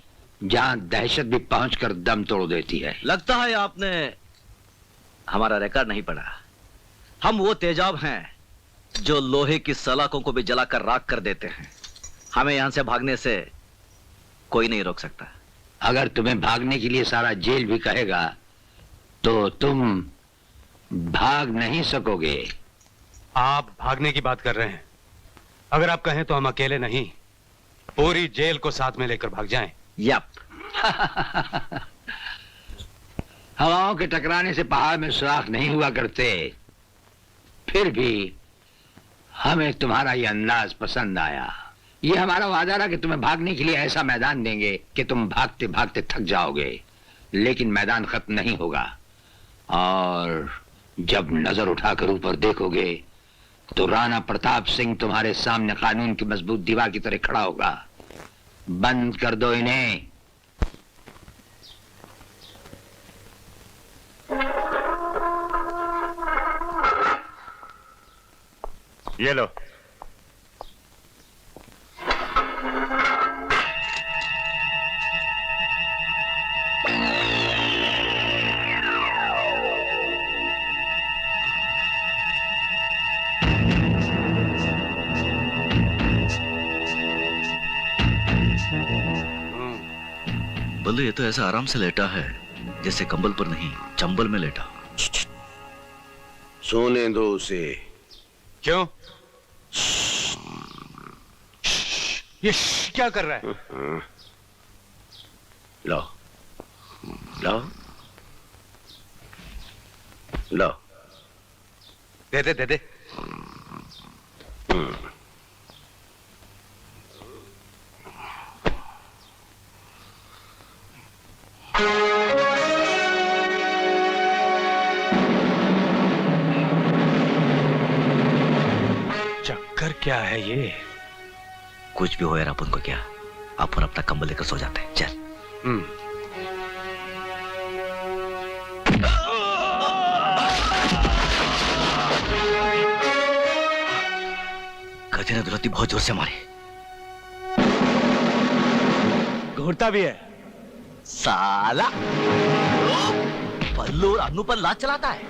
जहां दहशत भी पहुंचकर दम तोड़ देती है।
लगता है आपने हमारा रिकॉर्ड नहीं पढ़ा। हम वो तेजाब हैं जो लोहे की सलाखों को भी जलाकर राख कर देते हैं। हमें यहां से भागने से कोई नहीं रोक सकता।
अगर तुम्हें भागने के लिए सारा जेल भी कहेगा तो तुम भाग नहीं सकोगे।
आप भागने की बात कर रहे हैं? अगर आप कहें तो हम अकेले नहीं, पूरी जेल को साथ में लेकर भाग जाएं।
यप।
हवाओं के टकराने से पहाड़ में सुराख नहीं हुआ करते, फिर भी हमें तुम्हारा ये अंदाज पसंद आया। ये हमारा वादा रहा कि तुम्हें भागने के लिए ऐसा मैदान देंगे कि तुम भागते भागते थक जाओगे, लेकिन मैदान खत्म नहीं होगा। और जब नजर उठाकर ऊपर देखोगे तो राणा प्रताप सिंह तुम्हारे सामने कानून की मजबूत दीवार की तरह खड़ा होगा। बंद कर दो इन्हें।
ये लो।
बल्लू, ये तो ऐसा आराम से लेटा है जैसे कंबल पर नहीं चंबल में लेटा।
सोने दो उसे।
क्यों? ये क्या कर रहा है?
लो लो लो,
दे दे दे दे। चक्कर क्या है ये?
कुछ भी हो यार, अपन को क्या, अपन अपना कंबल लेकर सो जाते हैं। चल। गधे ने दुलत्ती बहुत जोर से मारी।
घूरता भी है
साला। पल्लू और अन्नू पर लात चलाता है।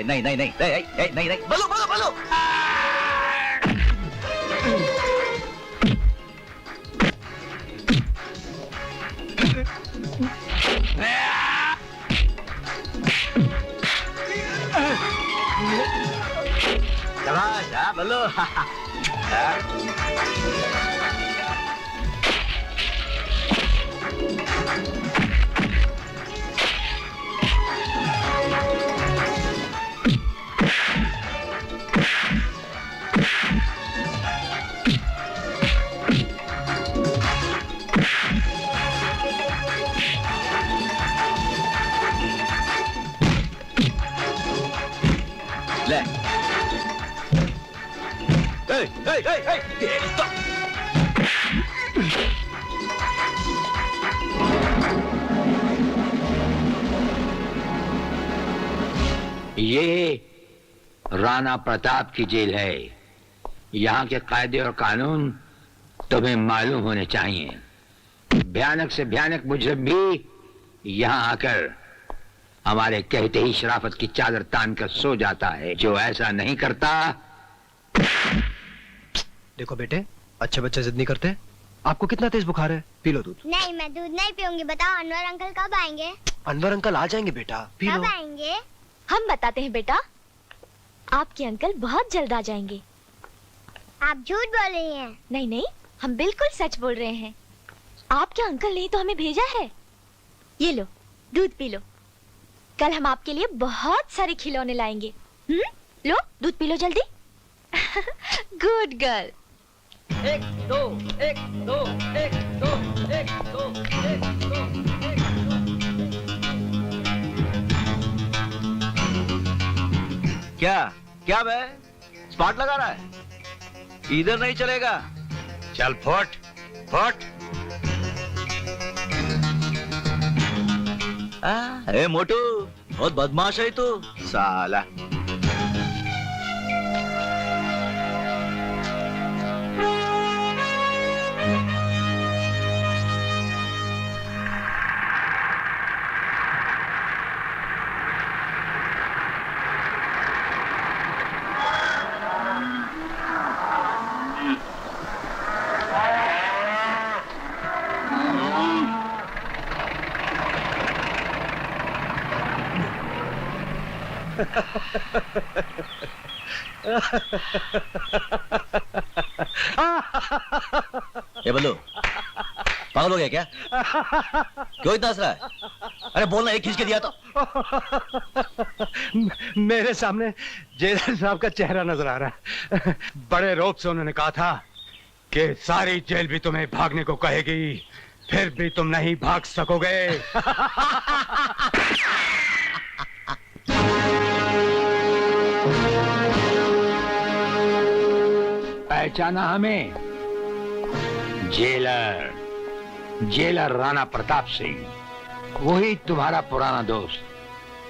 नहीं नहीं नहीं नहीं नहीं नहीं, बल्लू बल्लू बल्लू। जा बल्लू। ले। तेरी तो।
ये राणा प्रताप की जेल है। यहाँ के कायदे और कानून तुम्हें मालूम होने चाहिए। भयानक से भयानक मुजरिम भी यहाँ आकर हमारे कहते ही शराफत की चादर तान कर सो जाता है। जो ऐसा नहीं करता।
देखो बेटे, अच्छे बच्चे जिद नहीं करते। आपको कितना तेज बुखार है? पी लो दूध।
नहीं, मैं दूध नहीं पीऊंगी। बताओ अनवर अंकल कब आएंगे?
अनवर अंकल आ जाएंगे बेटा, पी लो।
कब आएंगे? हम बताते हैं बेटा, आपके अंकल बहुत जल्द आ जाएंगे। आप झूठ बोल रही हैं। नहीं नहीं, हम बिल्कुल सच बोल रहे हैं। आपके अंकल ने तो हमें भेजा है। ये लो दूध पी लो। कल हम आपके लिए बहुत सारे खिलौने लाएंगे। लो दूध पी लो जल्दी। Good girl.
1 2 1 2 1 2 1 2 1 2
क्या क्या बे, स्पॉट लगा रहा है? इधर नहीं चलेगा।
चल फट फट।
ए मोटू, बहुत बदमाश है तू साला। ये बल्लू, पागल हो गया क्या? क्यों इतना हंस रहा है? अरे बोलना, एक खींच के दिया तो।
मेरे सामने जेलर साहब का चेहरा नजर आ रहा है। बड़े रौब से उन्होंने कहा था कि सारी जेल भी तुम्हें भागने को कहेगी फिर भी तुम नहीं भाग सकोगे।
पहचाना हमें? जेलर, जेलर राणा प्रताप सिंह, वही तुम्हारा पुराना दोस्त।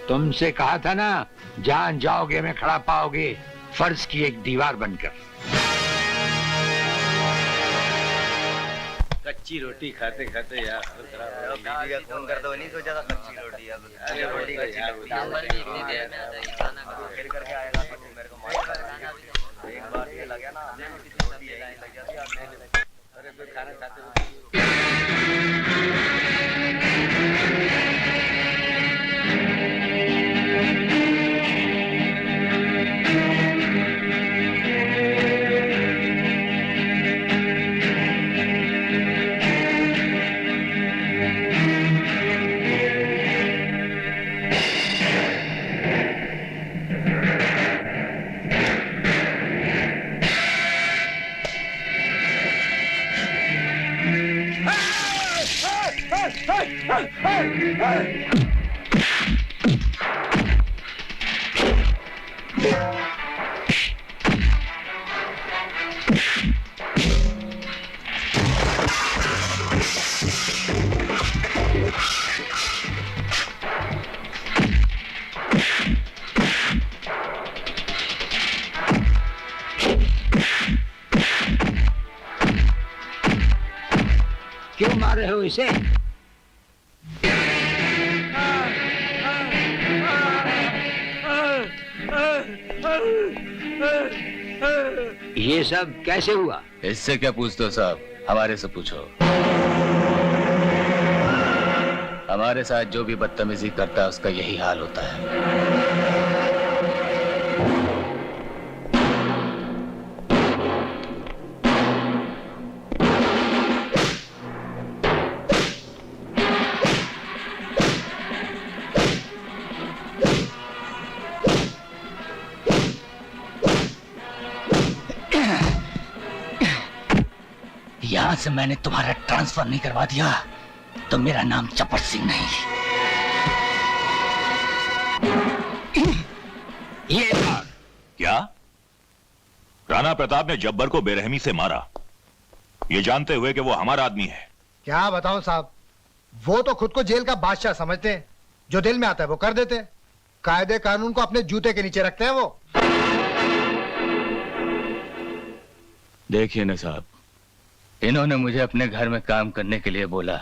तुमसे कहा था ना, जान जाओगे में खड़ा पाओगे फर्ज की एक दीवार बनकर।
कच्ची रोटी खाते खाते यार फोन कर दो, नहीं सोचा था कच्ची रोटी एक बार ये लगा ना, अरे कोई खाना खाते
क्यों मार रहे हो इसे? ये सब कैसे हुआ?
इससे क्या पूछते हो साहब, हमारे से पूछो। हमारे साथ जो भी बदतमीजी करता है उसका यही हाल होता है।
यहां से मैंने तुम्हारा ट्रांसफर नहीं करवा दिया तो मेरा नाम चपट सिंह नहीं।
ये क्या? राणा प्रताप ने जब्बर को बेरहमी से मारा, ये जानते हुए कि वो हमारा आदमी है।
क्या बताऊं साहब, वो तो खुद को जेल का बादशाह समझते हैं, जो दिल में आता है वो कर देते हैं, कायदे कानून को अपने जूते के नीचे रखते हैं वो।
देखिए ना साहब, इन्होंने मुझे अपने घर में काम करने के लिए बोला,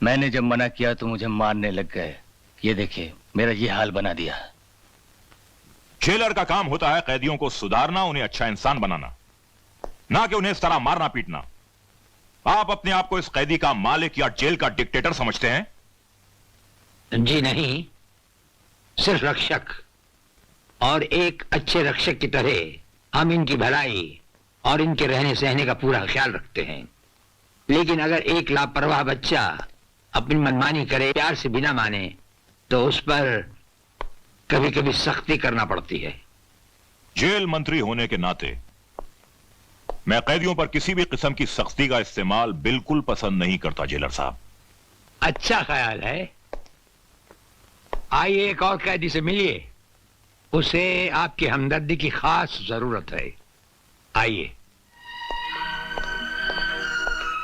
मैंने जब मना किया तो मुझे मारने लग गए। ये देखिए मेरा ये हाल बना दिया।
जेलर का काम होता है कैदियों को सुधारना, उन्हें अच्छा इंसान बनाना, ना कि उन्हें इस तरह मारना पीटना। आप अपने आप को इस कैदी का मालिक या जेल का डिक्टेटर समझते हैं?
जी नहीं, सिर्फ रक्षक। और एक अच्छे रक्षक की तरह हम इनकी भलाई और इनके रहने सहने का पूरा ख्याल रखते हैं। लेकिन अगर एक लापरवाह बच्चा अपनी मनमानी करे, प्यार से बिना माने, तो उस पर कभी कभी सख्ती करना पड़ती है।
जेल मंत्री होने के नाते मैं कैदियों पर किसी भी किस्म की सख्ती का इस्तेमाल बिल्कुल पसंद नहीं करता जेलर साहब।
अच्छा ख्याल है। आइए एक और कैदी से मिलिए, उसे आपकी हमदर्दी की खास जरूरत है। आइए,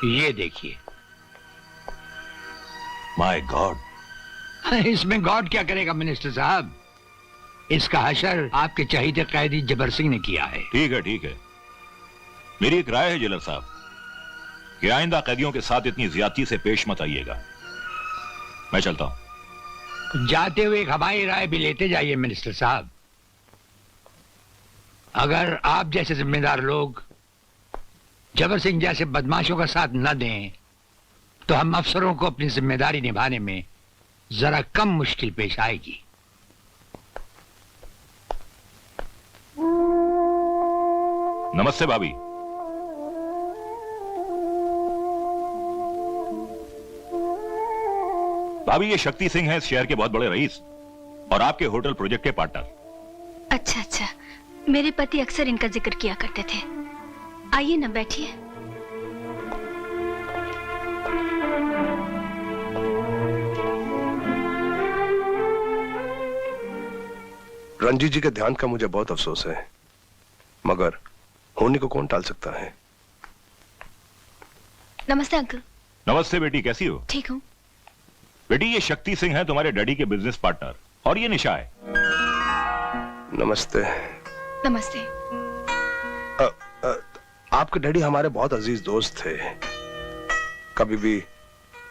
ये देखिए।
माय गॉड,
इसमें गॉड क्या करेगा मिनिस्टर साहब? इसका हशर आपके चहीते कैदी जबर सिंह ने किया है।
ठीक है ठीक है, मेरी एक राय है जेलर साहब कि आइंदा कैदियों के साथ इतनी ज्यादती से पेश मत आइएगा। मैं चलता हूं।
जाते हुए एक हमारी राय भी लेते जाइए मिनिस्टर साहब। अगर आप जैसे जिम्मेदार लोग जबर सिंह जैसे बदमाशों का साथ न दें तो हम अफसरों को अपनी जिम्मेदारी निभाने में जरा कम मुश्किल पेश आएगी।
नमस्ते भाभी। भाभी, ये शक्ति सिंह है, इस शहर के बहुत बड़े रईस और आपके होटल प्रोजेक्ट के पार्टनर।
अच्छा अच्छा, मेरे पति अक्सर इनका जिक्र किया करते थे। आइए ना, बैठिए।
रंजीत जी के ध्यान का मुझे बहुत अफसोस है, मगर होने को कौन टाल सकता है।
नमस्ते अंकल।
नमस्ते बेटी, कैसी हो?
ठीक हूँ।
बेटी ये शक्ति सिंह है तुम्हारे डैडी के बिजनेस पार्टनर, और ये निशा है।
नमस्ते।
नमस्ते।
आपके डैडी हमारे बहुत अजीज दोस्त थे। कभी भी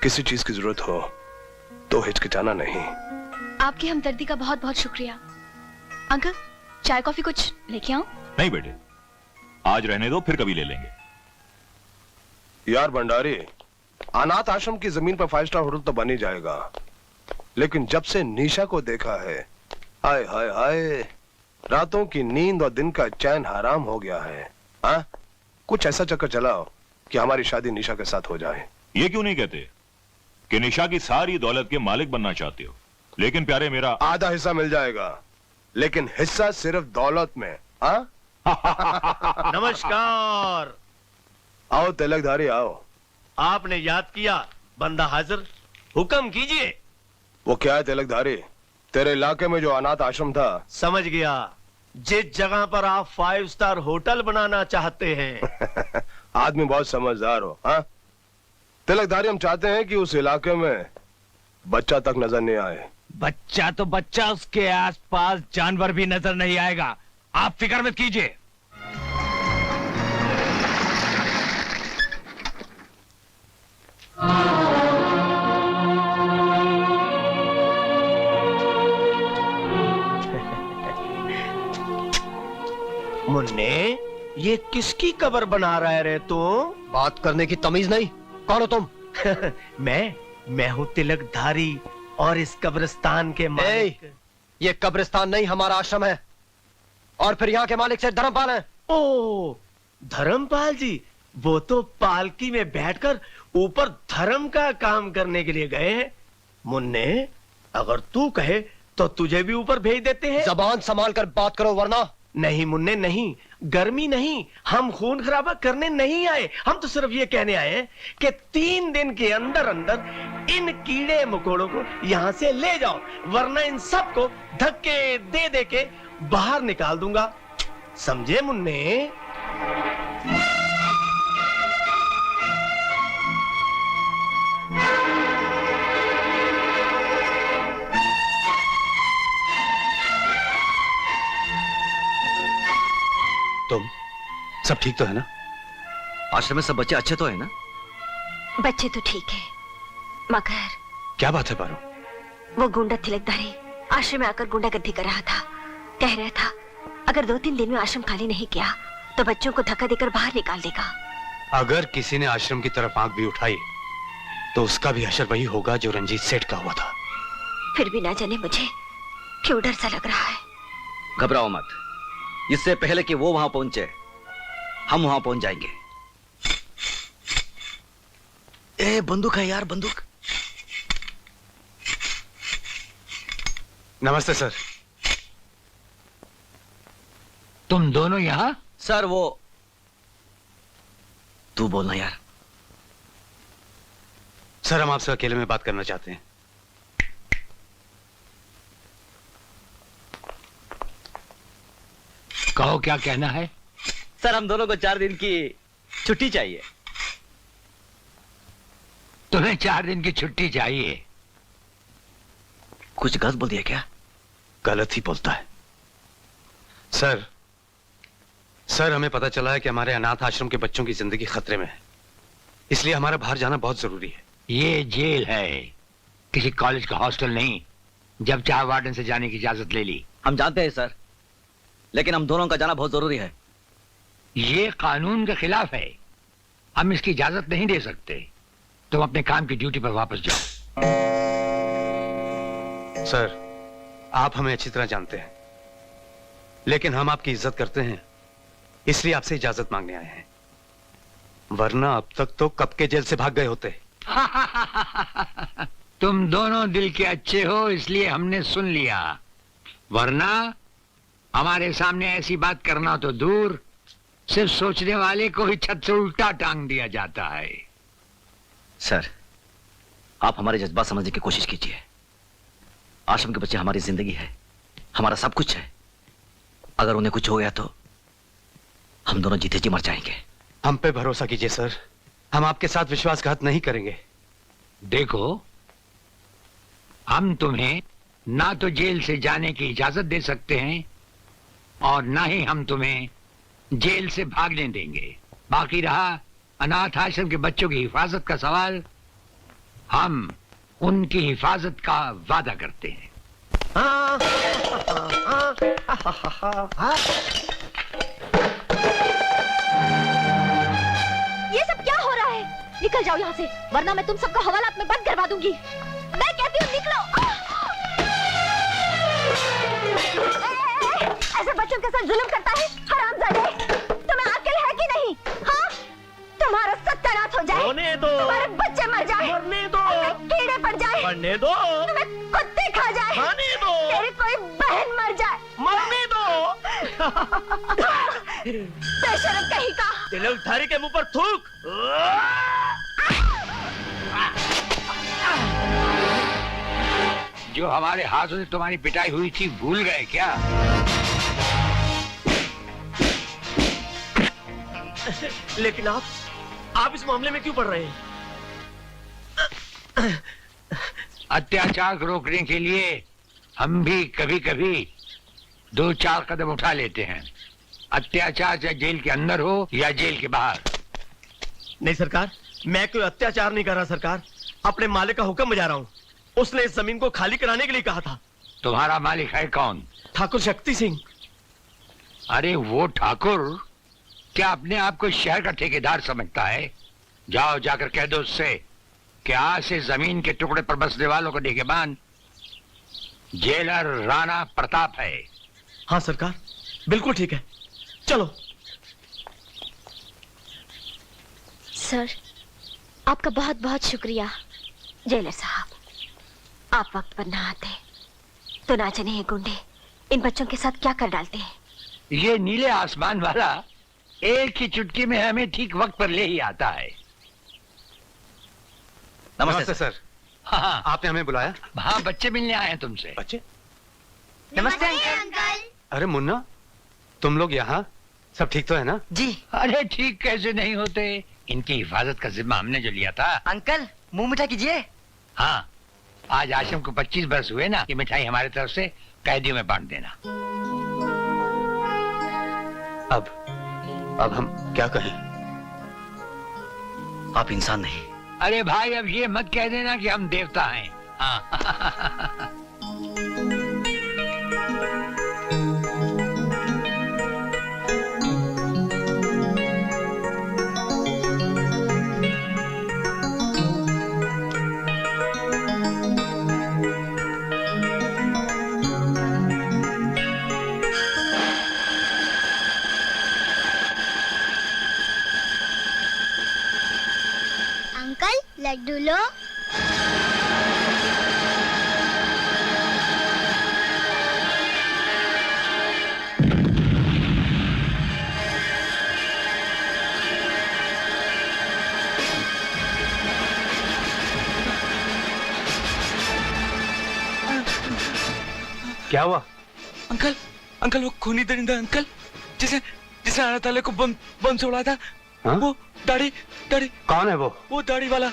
किसी चीज की जरूरत हो तो हिचकिचाना नहीं।
आपकी हमदर्दी का बहुत बहुत शुक्रिया। अंकल चाय कॉफी कुछ लेके आऊं?
नहीं बेटे, आज रहने दो, फिर कभी ले लेंगे।
यार भंडारी, अनाथ आश्रम की जमीन पर 5 स्टार होटल तो बन ही जाएगा, लेकिन जब से निशा को देखा है, हाय हाय हाय, रातों की नींद और दिन का चैन हराम हो गया है। हाँ, कुछ ऐसा चक्कर चलाओ कि हमारी शादी निशा के साथ हो जाए।
ये क्यों नहीं कहते कि निशा की सारी दौलत के मालिक बनना चाहते हो, लेकिन प्यारे मेरा
आधा हिस्सा मिल जाएगा, लेकिन हिस्सा सिर्फ दौलत में। हाँ?
नमस्कार।
आओ तिलकधारी आओ।
आपने याद किया, बंदा हाजिर, हुक्म कीजिए।
वो क्या है तिलकधारी, तेरे इलाके में जो अनाथ आश्रम था?
समझ गया, जिस जगह पर आप 5 स्टार होटल बनाना चाहते हैं।
आदमी बहुत समझदार हो। हाँ तिलकधारी, हम चाहते हैं कि उस इलाके में बच्चा तक नजर नहीं आए।
बच्चा तो बच्चा, उसके आसपास जानवर भी नजर नहीं आएगा, आप फिक्र मत कीजिए।
मुन्ने, ये किसकी कब्र बना रहा है रे तू?
बात करने की तमीज नहीं, कौन हो तुम?
मैं हूँ तिलकधारी और इस कब्रिस्तान के मालिक।
ये कब्रिस्तान नहीं, हमारा आश्रम है, और फिर यहाँ के मालिक से धर्मपाल हैं।
ओ, धर्मपाल जी, वो तो पालकी में बैठकर ऊपर धर्म का काम करने के लिए गए हैं। मुन्ने, अगर तू कहे तो तुझे भी ऊपर भेज देते हैं।
जबान संभाल कर बात करो वरना।
नहीं मुन्ने नहीं, गर्मी नहीं, हम खून खराबा करने नहीं आए। हम तो सिर्फ ये कहने आए हैं कि 3 दिन के अंदर अंदर इन कीड़े मकोड़ों को यहाँ से ले जाओ, वरना इन सबको धक्के दे दे के बाहर निकाल दूंगा। समझे मुन्ने?
तुम सब ठीक तो है ना?
आश्रम में सब बच्चे अच्छे तो है ना?
बच्चे तो ठीक है, मगर
क्या बात है पारो?
वो गुंडा तिलकधारी आश्रम में आकर गुंडागर्दी कर रहा था। कह रहा था अगर 2-3 दिन में आश्रम खाली नहीं किया तो बच्चों को धक्का देकर बाहर निकाल देगा।
अगर किसी ने आश्रम की तरफ आंख भी उठाई तो उसका भी हशर वही होगा जो रंजीत सेठ का हुआ था।
फिर भी ना जाने मुझे क्यों डर सा लग रहा है।
घबराओ मत, इससे पहले कि वो वहां पहुंचे हम वहां पहुंच जाएंगे। ए, बंदूक है यार, बंदूक।
नमस्ते सर।
तुम दोनों यहां?
सर वो तू बोलना यार।
सर हम आपसे अकेले में बात करना चाहते हैं।
कहो क्या कहना है?
सर हम दोनों को 4 दिन की छुट्टी चाहिए।
तुम्हें 4 दिन की छुट्टी चाहिए?
कुछ गलत बोल दिया क्या?
गलत ही बोलता है सर हमें पता चला है कि हमारे अनाथ आश्रम के बच्चों की जिंदगी खतरे में है, इसलिए हमारा बाहर जाना बहुत जरूरी है।
ये जेल है, किसी कॉलेज का हॉस्टल नहीं। जब चाहे वार्डन से जाने की इजाजत ले ली।
हम जानते हैं सर, लेकिन हम दोनों का जाना बहुत जरूरी है।
ये कानून के खिलाफ है, हम इसकी इजाजत नहीं दे सकते। तुम अपने काम की ड्यूटी पर वापस जाओ।
सर आप हमें अच्छी तरह जानते हैं, लेकिन हम आपकी इज्जत करते हैं, इसलिए आपसे इजाजत मांगने आए हैं, वरना अब तक तो कब के जेल से भाग गए होते।
तुम दोनों दिल के अच्छे हो इसलिए हमने सुन लिया, वरना हमारे सामने ऐसी बात करना तो दूर, सिर्फ सोचने वाले को ही छत से उल्टा टांग दिया जाता है।
सर आप हमारे जज्बात समझने की कोशिश कीजिए। आश्रम के बच्चे हमारी जिंदगी है, हमारा सब कुछ है। अगर उन्हें कुछ हो गया तो हम दोनों जीते जी मर जाएंगे।
हम पे भरोसा कीजिए सर, हम आपके साथ विश्वासघात नहीं करेंगे।
देखो, हम तुम्हें ना तो जेल से जाने की इजाजत दे सकते हैं और ना ही हम तुम्हें जेल से भागने देंगे। बाकी रहा अनाथ आश्रम के बच्चों की हिफाजत का सवाल, हम उनकी हिफाजत का वादा करते हैं।
ये सब क्या हो रहा है? निकल जाओ यहाँ से, वरना मैं तुम सबको हवालात में बंद करवा दूंगी। मैं कहती हूँ निकलो। ऐसे बच्चों के साथ जुल्म करता है हरामजादे। तुम्हें अक्ल है कि नहीं? हाँ, तुम्हारा सत्यानाश हो जाए,
होने दो,
तुम्हारे बच्चे मर जाए,
मरने दो,
कीड़े पड़ जाए,
मरने दो,
तुम्हें कुत्ते खा जाए,
मरने दो,
तेरी कोई बहन मर जाए,
मरने दो।
बेशरम कहीं का।
तिलकधारी के मुंह पर थूक।
जो हमारे हाथों से तुम्हारी पिटाई हुई थी भूल गए क्या?
लेकिन आप इस मामले में क्यों पड़ रहे हैं?
अत्याचार को रोकने के लिए हम भी कभी कभी 2-4 कदम उठा लेते हैं। अत्याचार चाहे जेल के अंदर हो या जेल के बाहर।
नहीं सरकार, मैं कोई अत्याचार नहीं कर रहा सरकार, अपने मालिक का हुक्म बजा रहा हूँ। उसने इस जमीन को खाली कराने के लिए कहा था।
तुम्हारा मालिक है कौन?
ठाकुर शक्ति सिंह।
अरे वो ठाकुर क्या अपने आप को शहर का ठेकेदार समझता है? जाओ जाकर कह दो उससे कि आज से जमीन के टुकड़े पर बसने वालों को निगहबान जेलर राणा प्रताप है।
हाँ सरकार, बिल्कुल ठीक है, चलो।
सर, आपका बहुत बहुत शुक्रिया। जेलर साहब, आप वक्त पर ना आते तो ना जाने ये गुंडे इन बच्चों के साथ क्या कर डालते हैं।
ये नीले आसमान वाला एक ही चुटकी में हमें ठीक वक्त पर ले ही आता है।
नमस्ते सर।
हाँ,
आपने हमें बुलाया?
हाँ, बच्चे मिलने आए हैं तुमसे।
बच्चे?
नमस्ते अंकल।
अरे मुन्ना, तुम लोग यहाँ? सब ठीक तो है ना?
जी।
अरे ठीक कैसे नहीं होते, इनकी हिफाजत का जिम्मा हमने जो लिया था।
अंकल, मुंह मीठा कीजिए।
हाँ, आज आश्रम को 25 बरस हुए ना, ये मिठाई हमारी तरफ से कैदियों में बांट देना।
अब हम क्या करें?
आप इंसान नहीं।
अरे भाई, अब ये मत कह देना कि हम देवता हैं। हाँ।
अंकल, लड्डू लो।
क्या हुआ?
अंकल, अंकल वो खूनी दरिंदा अंकल जिसे अल्लाह ताला को बम से उड़ाया था।
हाँ?
वो दाढ़ी
कौन है
वो दाढ़ी वाला।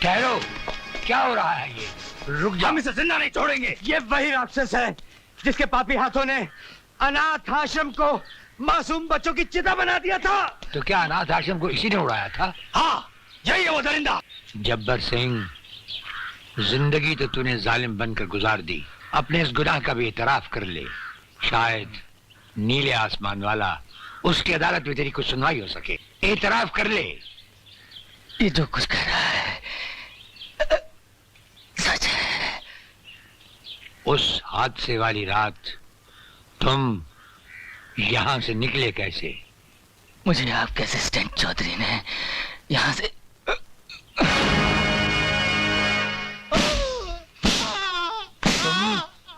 ठहरो, क्या हो रहा है ये? रुक जाओ।
हम इसे जिंदा नहीं छोड़ेंगे। ये वही राक्षस है जिसके पापी हाथों ने अनाथ आश्रम को मासूम बच्चों की चिता बना दिया था।
तो क्या अनाथ आश्रम को इसी ने उड़ाया था?
हाँ, यही है वो दरिंदा।
जब्बर सिंह, जिंदगी तो तूने जालिम बनकर गुजार दी, अपने इस गुनाह का भी इतराफ कर ले। शायद नीले आसमान वाला उसकी अदालत में तेरी कुछ सुनवाई हो सके। इतराफ कर ले।
ये जो कुछ कह रहा है सच है।
उस हादसे वाली रात तुम यहां से निकले कैसे?
मुझे आपके असिस्टेंट चौधरी ने यहाँ से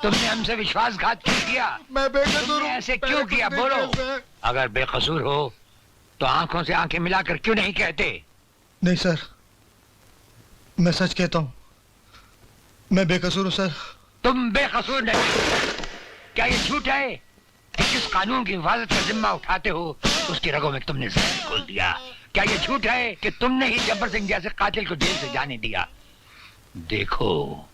तुमने हमसे विश्वासघात क्यों किया?
मैं बेकसूर हूं।
ऐसे क्यों किया? बोलो। अगर बेकसूर हो तो आंखों से आंखें मिलाकर क्यों नहीं कहते?
नहीं सर, मैं सच कहता हूं, मैं बेकसूर हूं सर।
तुम बेकसूर नहीं। क्या ये झूठ है कि जिस कानून की हिफाजत का जिम्मा उठाते हो उसकी रगों में तुमने जहर घोल दिया? क्या ये झूठ है कि तुमने ही जब्बर सिंह जैसे कातिल को जेल से जाने दिया? देखो,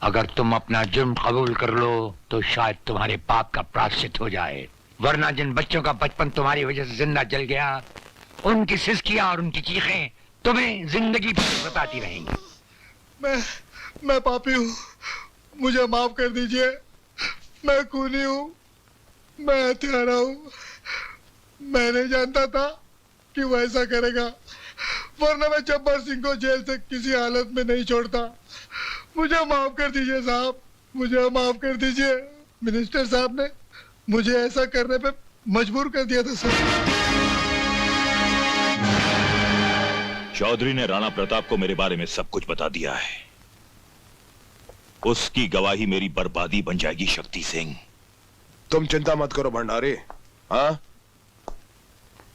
अगर तुम अपना जुर्म कबूल कर लो तो शायद तुम्हारे पाप का प्रायश्चित हो जाए, वरना जिन बच्चों का बचपन तुम्हारी वजह से जिंदा जल गया, उनकी सिसकियां और उनकी चीखें तुम्हें जिंदगी भर बताती रहेंगी।
मैं पापी हूँ, मुझे माफ कर दीजिए। मैं खूनी हूँ, मैं हत्यारा हूँ। मैं नहीं जानता था कि वो ऐसा करेगा, वरना मैं जब्बर सिंह को जेल से किसी हालत में नहीं छोड़ता। मुझे माफ कर दीजिए साहब, मुझे माफ कर दीजिए। मिनिस्टर साहब ने मुझे ऐसा करने पे मजबूर कर दिया था सर।
चौधरी ने राणा प्रताप को मेरे बारे में सब कुछ बता दिया है। उसकी गवाही मेरी बर्बादी बन जाएगी शक्ति सिंह।
तुम चिंता मत करो भंडारी। हाँ,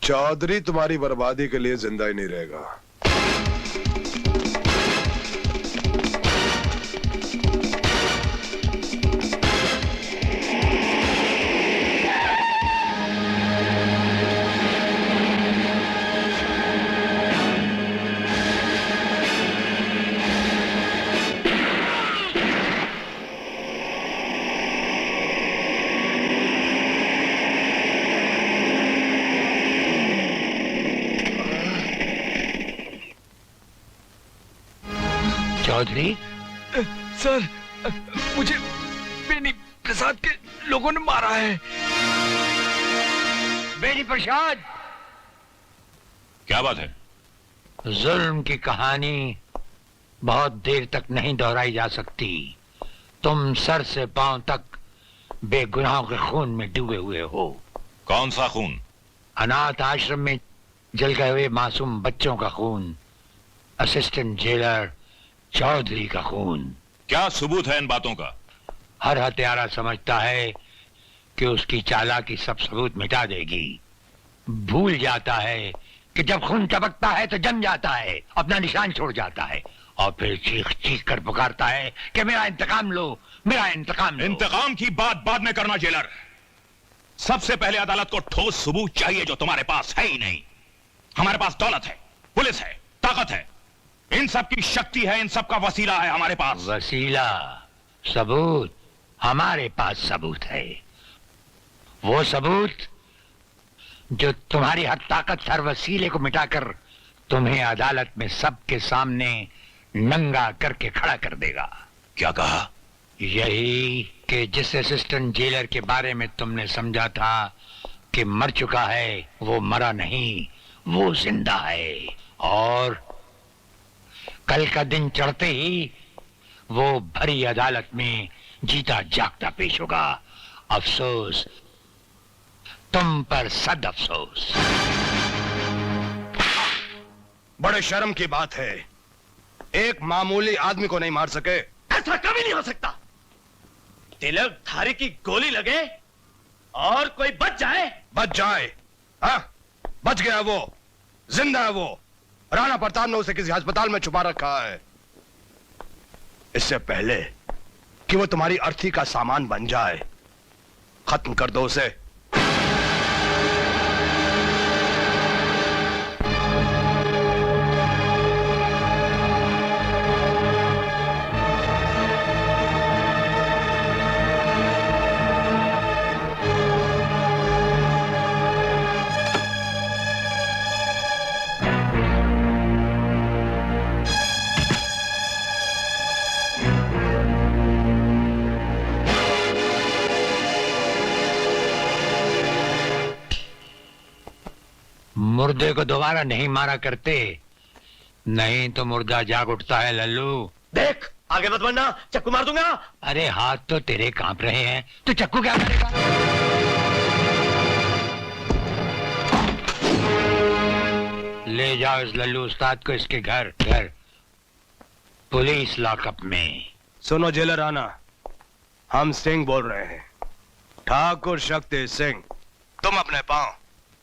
चौधरी तुम्हारी बर्बादी के लिए जिंदा ही नहीं रहेगा।
चौधरी,
सर, मुझे बेनी प्रसाद के लोगों ने मारा है।
बेनी प्रसाद?
क्या बात है?
जुल्म की कहानी बहुत देर तक नहीं दोहराई जा सकती। तुम सर से पांव तक बेगुनाहों के खून में डूबे हुए हो।
कौन सा खून?
अनाथ आश्रम में जल गए हुए मासूम बच्चों का खून, असिस्टेंट जेलर चौधरी का खून।
क्या सबूत है इन बातों का?
हर हत्यारा समझता है कि उसकी चालाकी सब सबूत मिटा देगी। भूल जाता है कि जब खून टपकता है तो जम जाता है, अपना निशान छोड़ जाता है और फिर चीख चीख कर पुकारता है कि मेरा इंतकाम लो, मेरा इंतकाम लो।
इंतकाम की बात बाद में करना जेलर। सबसे पहले अदालत को ठोस सबूत चाहिए जो तुम्हारे पास है ही नहीं। हमारे पास दौलत है, पुलिस है, ताकत है, इन सब की शक्ति है, इन सब का वसीला है हमारे पास।
वसीला, सबूत, हमारे पास सबूत है। वो सबूत जो तुम्हारी हर ताकत, हर वसीले को मिटाकर तुम्हें अदालत में सबके सामने नंगा करके खड़ा कर देगा।
क्या कहा?
यही कि जिस असिस्टेंट जेलर के बारे में तुमने समझा था कि मर चुका है, वो मरा नहीं, वो जिंदा है। और कल का दिन चढ़ते ही वो भरी अदालत में जीता जागता पेश होगा। अफसोस तुम पर, सद अफसोस।
बड़े शर्म की बात है, एक मामूली आदमी को नहीं मार सके।
ऐसा कभी नहीं हो सकता। तिलक धारी की गोली लगे और कोई बच जाए?
बच जाए? हाँ, बच गया वो, जिंदा है वो। राणा प्रताप ने उसे किसी अस्पताल में छुपा रखा है। इससे पहले कि वो तुम्हारी अर्थी का सामान बन जाए, खत्म कर दो उसे।
मुर्दे को दोबारा नहीं मारा करते, नहीं तो मुर्दा जाग उठता है लल्लू।
देख, आगे मत बढ़ना, चक्कू मार दूंगा।
अरे हाथ तो तेरे कांप रहे हैं, तो चक्कू क्या करेगा? ले जाओ इस लल्लू उस्ताद को इसके घर पुलिस लॉकअप में।
सुनो जेलर राणा, हम सिंह बोल रहे हैं, ठाकुर शक्ति सिंह। तुम अपने पांव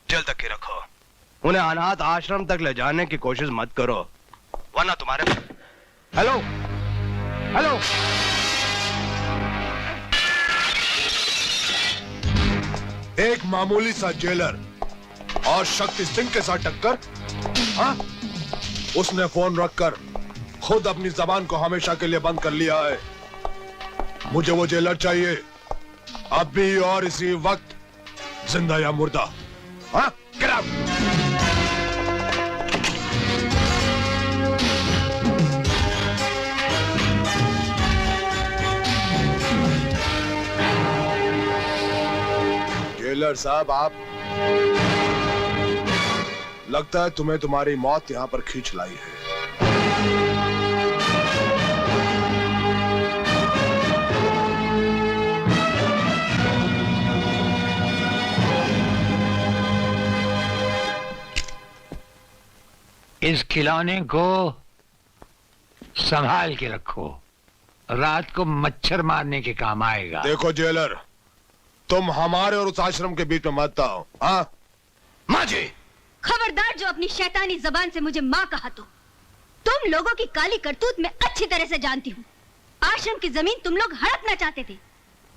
जेल तक ही रखो, उन्हें अनाथ आश्रम तक ले जाने की कोशिश मत करो, वरना तुम्हारे। हेलो हेलो, एक मामूली सा जेलर और शक्ति सिंह के साथ टक्कर? हाँ, उसने फोन रखकर खुद अपनी जबान को हमेशा के लिए बंद कर लिया है। मुझे वो जेलर चाहिए, अभी और इसी वक्त, जिंदा या मुर्दा। हाँ, get out! जेलर साहब, आप, लगता है तुम्हें तुम्हारी मौत यहां पर खींच लाई है।
इस खिलौने को संभाल के रखो, रात को मच्छर मारने के काम आएगा।
देखो जेलर, तुम हमारे और उस आश्रम के बीच में मत आओ। हाँ माँ जी,
खबरदार जो अपनी शैतानी जबान से मुझे माँ कहा तो। तुम लोगों की काली करतूत मैं अच्छी तरह से जानती हूँ। आश्रम की जमीन तुम लोग हड़पना चाहते थे,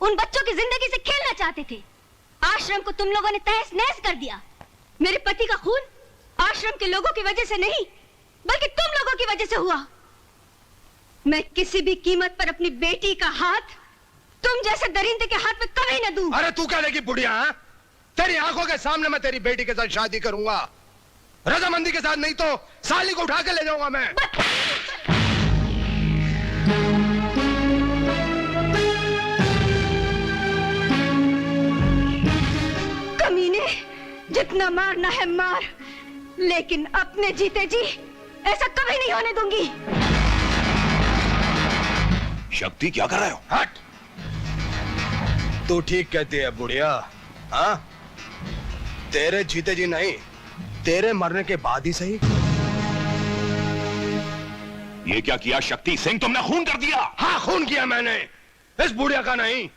उन बच्चों की जिंदगी से खेलना चाहते थे। आश्रम को तुम लोगों ने तहस नहस कर दिया। मेरे पति का खून आश्रम के लोगों की वजह से नहीं, बल्कि तुम लोगों की वजह से हुआ। मैं किसी भी कीमत पर अपनी बेटी का हाथ तुम जैसे दरिंदे के हाथ में कभी न दूं।
अरे तू क्या लेगी बुढ़िया? तेरी आंखों के सामने मैं तेरी बेटी के साथ शादी करूंगा, रजामंदी के साथ, नहीं तो साली को उठा के ले जाऊंगा मैं।
कमीने, जितना मारना है मार, लेकिन अपने जीते जी ऐसा कभी नहीं होने दूंगी।
शक्ति, क्या कर रहे हो?
हट! तू ठीक कहती है बुढ़िया। हाँ, तेरे जीते जी नहीं, तेरे मरने के बाद ही सही।
ये क्या किया शक्ति सिंह? तुमने खून कर दिया।
हाँ, खून किया मैंने, इस बुढ़िया का नहीं,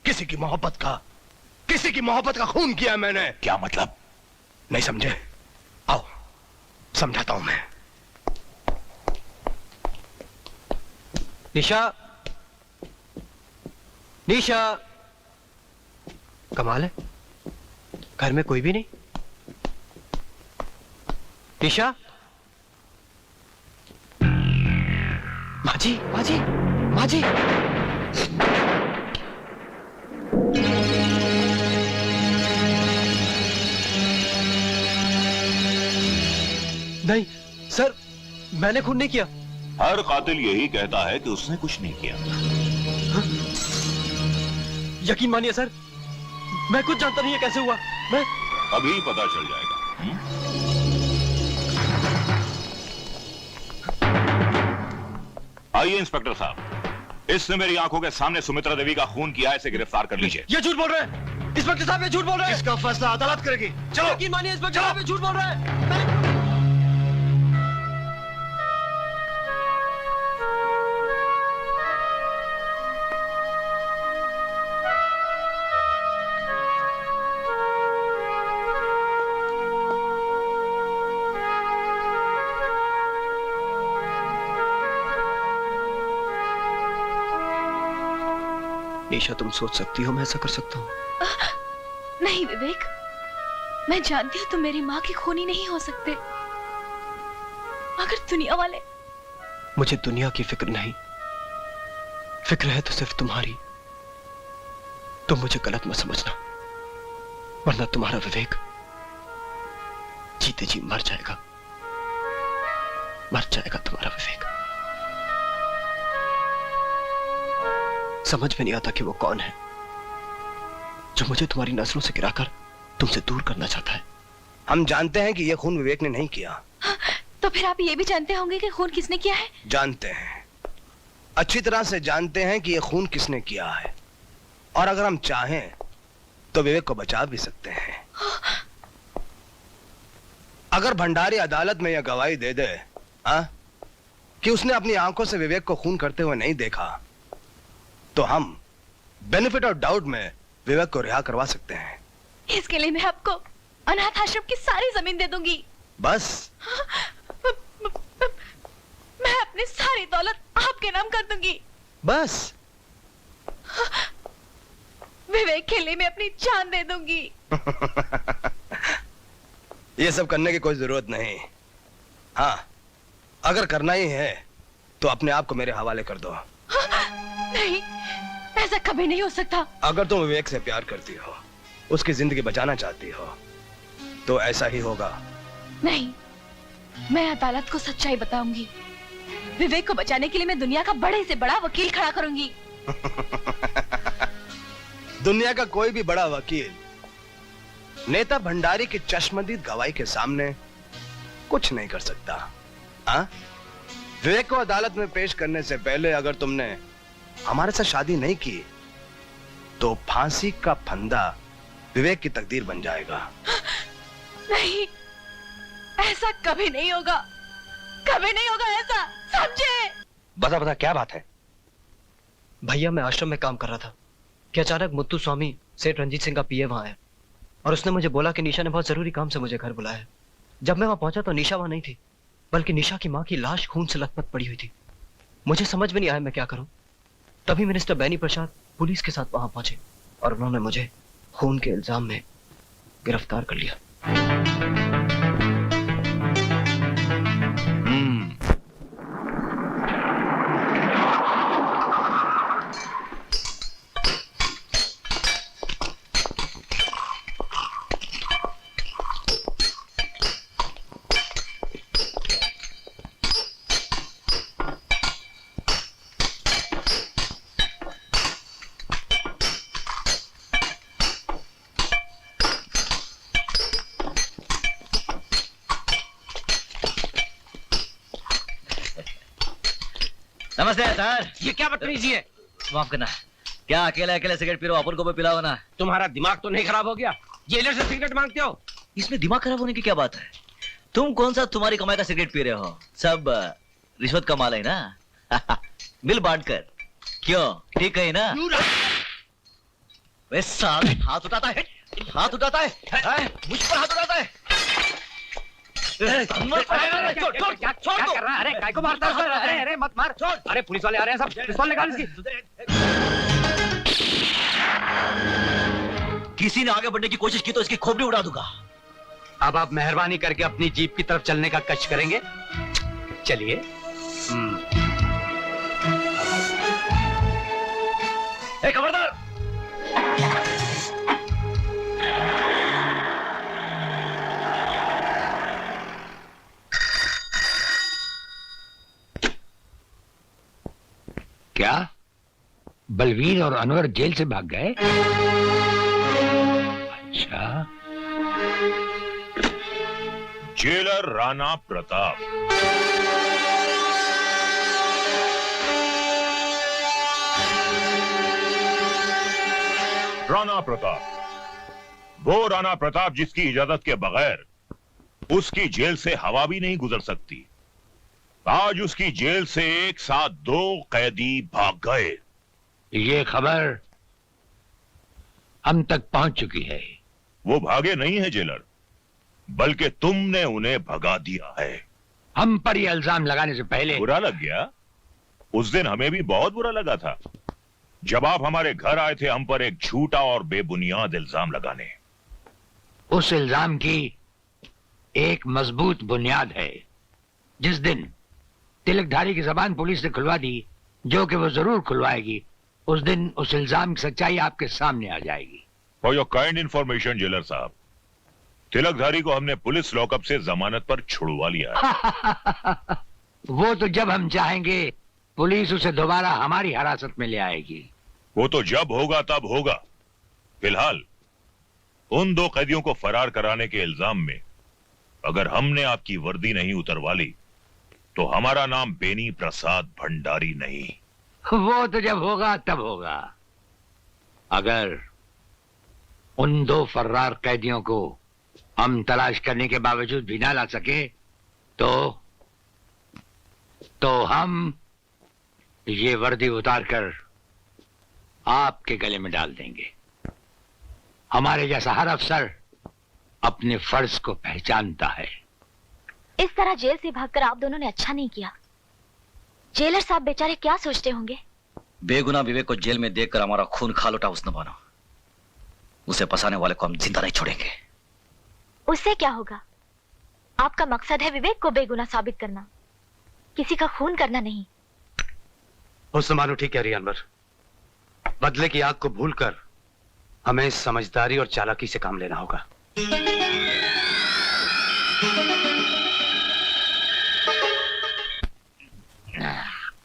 किसी की मोहब्बत का, किसी की मोहब्बत का खून किया मैंने।
क्या मतलब?
नहीं समझे? आओ समझाता हूं मैं।
निशा, निशा, कमाल है, घर में कोई भी नहीं। निशा, माजी, माजी, माजी। नहीं सर, मैंने खून नहीं किया।
हर कातिल यही कहता है कि उसने कुछ नहीं किया।
यकीन मानिए सर, मैं कुछ जानता नहीं है कैसे हुआ। मैं
अभी पता चल जाएगा। आइए इंस्पेक्टर साहब, इसने मेरी आंखों के सामने सुमित्रा देवी का खून किया है, इसे गिरफ्तार कर लीजिए।
ये झूठ बोल रहे हैं इंस्पेक्टर साहब, ये झूठ बोल रहे हैं।
इसका फैसला अदालत करेगी। चलो।
यकीन मानिए इंस्पेक्टर साहब, ये झूठ बोल रहे हैं। निशा, तुम सोच सकती हो मैं ऐसा कर सकता हूँ?
नहीं विवेक, मैं जानती हूँ तुम मेरी माँ की खूनी नहीं हो सकते, मगर दुनिया वाले।
मुझे दुनिया की फिक्र नहीं, फिक्र है तो सिर्फ तुम्हारी। तुम मुझे गलत मत समझना, वरना तुम्हारा विवेक जीते जी मर जाएगा, मर जाएगा तुम्हारा विवेक। समझ में नहीं आता कि वो कौन है जो मुझे तुम्हारी नजरों से गिराकर तुमसे दूर करना चाहता है।
हम जानते हैं कि यह खून विवेक ने नहीं किया।
तो फिर आप ये भी जानते होंगे कि खून किसने किया है?
जानते हैं, अच्छी तरह से जानते हैं कि यह खून किसने किया है, और अगर हम चाहें तो विवेक को बचा भी सकते हैं। अगर भंडारी अदालत में यह गवाही दे दे कि उसने अपनी आंखों से विवेक को खून करते हुए नहीं देखा, तो हम बेनिफिट ऑफ डाउट में विवेक को रिहा करवा सकते हैं।
इसके लिए मैं आपको अनाथ आश्रम की सारी जमीन दे दूंगी।
बस?
मैं अपनी सारी दौलत आपके नाम कर दूंगी।
बस?
विवेक के लिए मैं अपनी जान दे दूंगी।
ये सब करने की कोई जरूरत नहीं। हाँ, अगर करना ही है तो अपने आप को मेरे हवाले कर दो।
नहीं, ऐसा कभी नहीं हो सकता।
अगर तुम विवेक से प्यार करती हो, उसकी जिंदगी बचाना चाहती हो, तो ऐसा ही होगा।
नहीं, मैं अदालत को सच्चाई बताऊंगी। विवेक को बचाने के लिए मैं दुनिया का बड़े से बड़ा वकील खड़ा करूंगी।
दुनिया का कोई भी बड़ा वकील नेता भंडारी की चश्मदीद गवाही के सामने कुछ नहीं कर सकता। हाँ? विवेक को अदालत में पेश करने से पहले अगर तुमने हमारे साथ शादी नहीं की, तो फांसी का फंदा विवेक की तकदीर बन जाएगा।
नहीं, ऐसा कभी नहीं होगा, कभी नहीं होगा ऐसा, समझे?
बता बता क्या बात है? भैया, मैं आश्रम में काम कर रहा था कि अचानक मुत्तू स्वामी सेठ रंजीत सिंह का पीए वहां आया और उसने मुझे बोला कि निशा ने बहुत जरूरी काम से मुझे घर बुलाया। जब मैं वहां पहुंचा तो निशा वहां नहीं थी, बल्कि निशा की मां की लाश खून से लथपथ पड़ी हुई थी। मुझे समझ में नहीं आया मैं क्या करूं। तभी मिनिस्टर बैनी प्रसाद पुलिस के साथ वहां पहुंचे और उन्होंने मुझे खून के इल्जाम में गिरफ्तार कर लिया।
नमस्ते सर।
ये क्या बदतमीजी है?
माफ करना, क्या अकेले अकेले सिगरेट पी रहे हो? अपन को भी पिलाओ ना।
तुम्हारा दिमाग तो नहीं खराब हो गया? जेलर से सिगरेट मांगते हो?
इसमें दिमाग खराब होने की क्या बात है? तुम कौन सा तुम्हारी कमाई का सिगरेट पी रहे हो? सब रिश्वत का माल है ना। बिल बांट कर। क्यों, ठीक है ना? वे साले हाथ उठाता है, हाथ उठाता है, मुझ पर हाथ उठाता है।
क्या कर रहा है? अरे काय को मारता है? अरे अरे मत मार। अरे पुलिस वाले आ रहे हैं सब, पिस्तौल निकाल इसकी।
किसी ने आगे बढ़ने की कोशिश की तो इसकी खोपड़ी उड़ा दूंगा।
अब आप मेहरबानी करके अपनी जीप की तरफ चलने का कष्ट करेंगे। चलिए।
ए खबरदार!
क्या बलवीर और अनवर जेल से भाग गए? अच्छा।
जेलर राणा प्रताप। राणा प्रताप, वो राणा प्रताप जिसकी इजाजत के बगैर उसकी जेल से हवा भी नहीं गुजर सकती। आज उसकी जेल से एक साथ 2 कैदी भाग गए।
ये खबर हम तक पहुंच चुकी है।
वो भागे नहीं है जेलर, बल्कि तुमने उन्हें भगा दिया है।
हम पर यह इल्जाम लगाने से पहले
बुरा लग गया? उस दिन हमें भी बहुत बुरा लगा था जब आप हमारे घर आए थे हम पर एक झूठा और बेबुनियाद इल्जाम लगाने।
उस इल्जाम की एक मजबूत बुनियाद है। जिस दिन तिलकधारी की जबान पुलिस ने खुलवा दी, जो कि वो जरूर खुलवाएगी, उस दिन उस इल्जाम की सच्चाई आपके सामने आ जाएगी।
For your kind information jailer साहब, तिलकधारी को हमने पुलिस लॉकअप से जमानत पर छुड़वा लिया है।
वो तो जब हम चाहेंगे पुलिस उसे दोबारा हमारी हिरासत में ले आएगी।
वो तो जब होगा तब होगा। फिलहाल उन 2 कैदियों को फरार कराने के इल्जाम में अगर हमने आपकी वर्दी नहीं उतरवा ली तो हमारा नाम बेनी प्रसाद भंडारी नहीं।
वो तो जब होगा तब होगा। अगर उन 2 फर्रार कैदियों को हम तलाश करने के बावजूद भी ना ला सके तो हम ये वर्दी उतारकर आपके गले में डाल देंगे। हमारे जैसा हर अफसर अपने फर्ज को पहचानता है।
इस तरह जेल से भागकर आप दोनों ने अच्छा नहीं किया। जेलर साहब बेचारे क्या सोचते होंगे?
बेगुनाह विवेक को जेल में देखकर हमारा खून खालोटा उसने बना। उसे फंसाने वाले को हम जिंदा नहीं छोड़ेंगे।
उससे क्या होगा? आपका मकसद है विवेक को बेगुनाह साबित करना, किसी का खून करना नहीं।
हुस्न मानो ठीक कह रही है अनवर। बदले की आग को भूलकर हमें समझदारी और चालाकी से काम लेना होगा।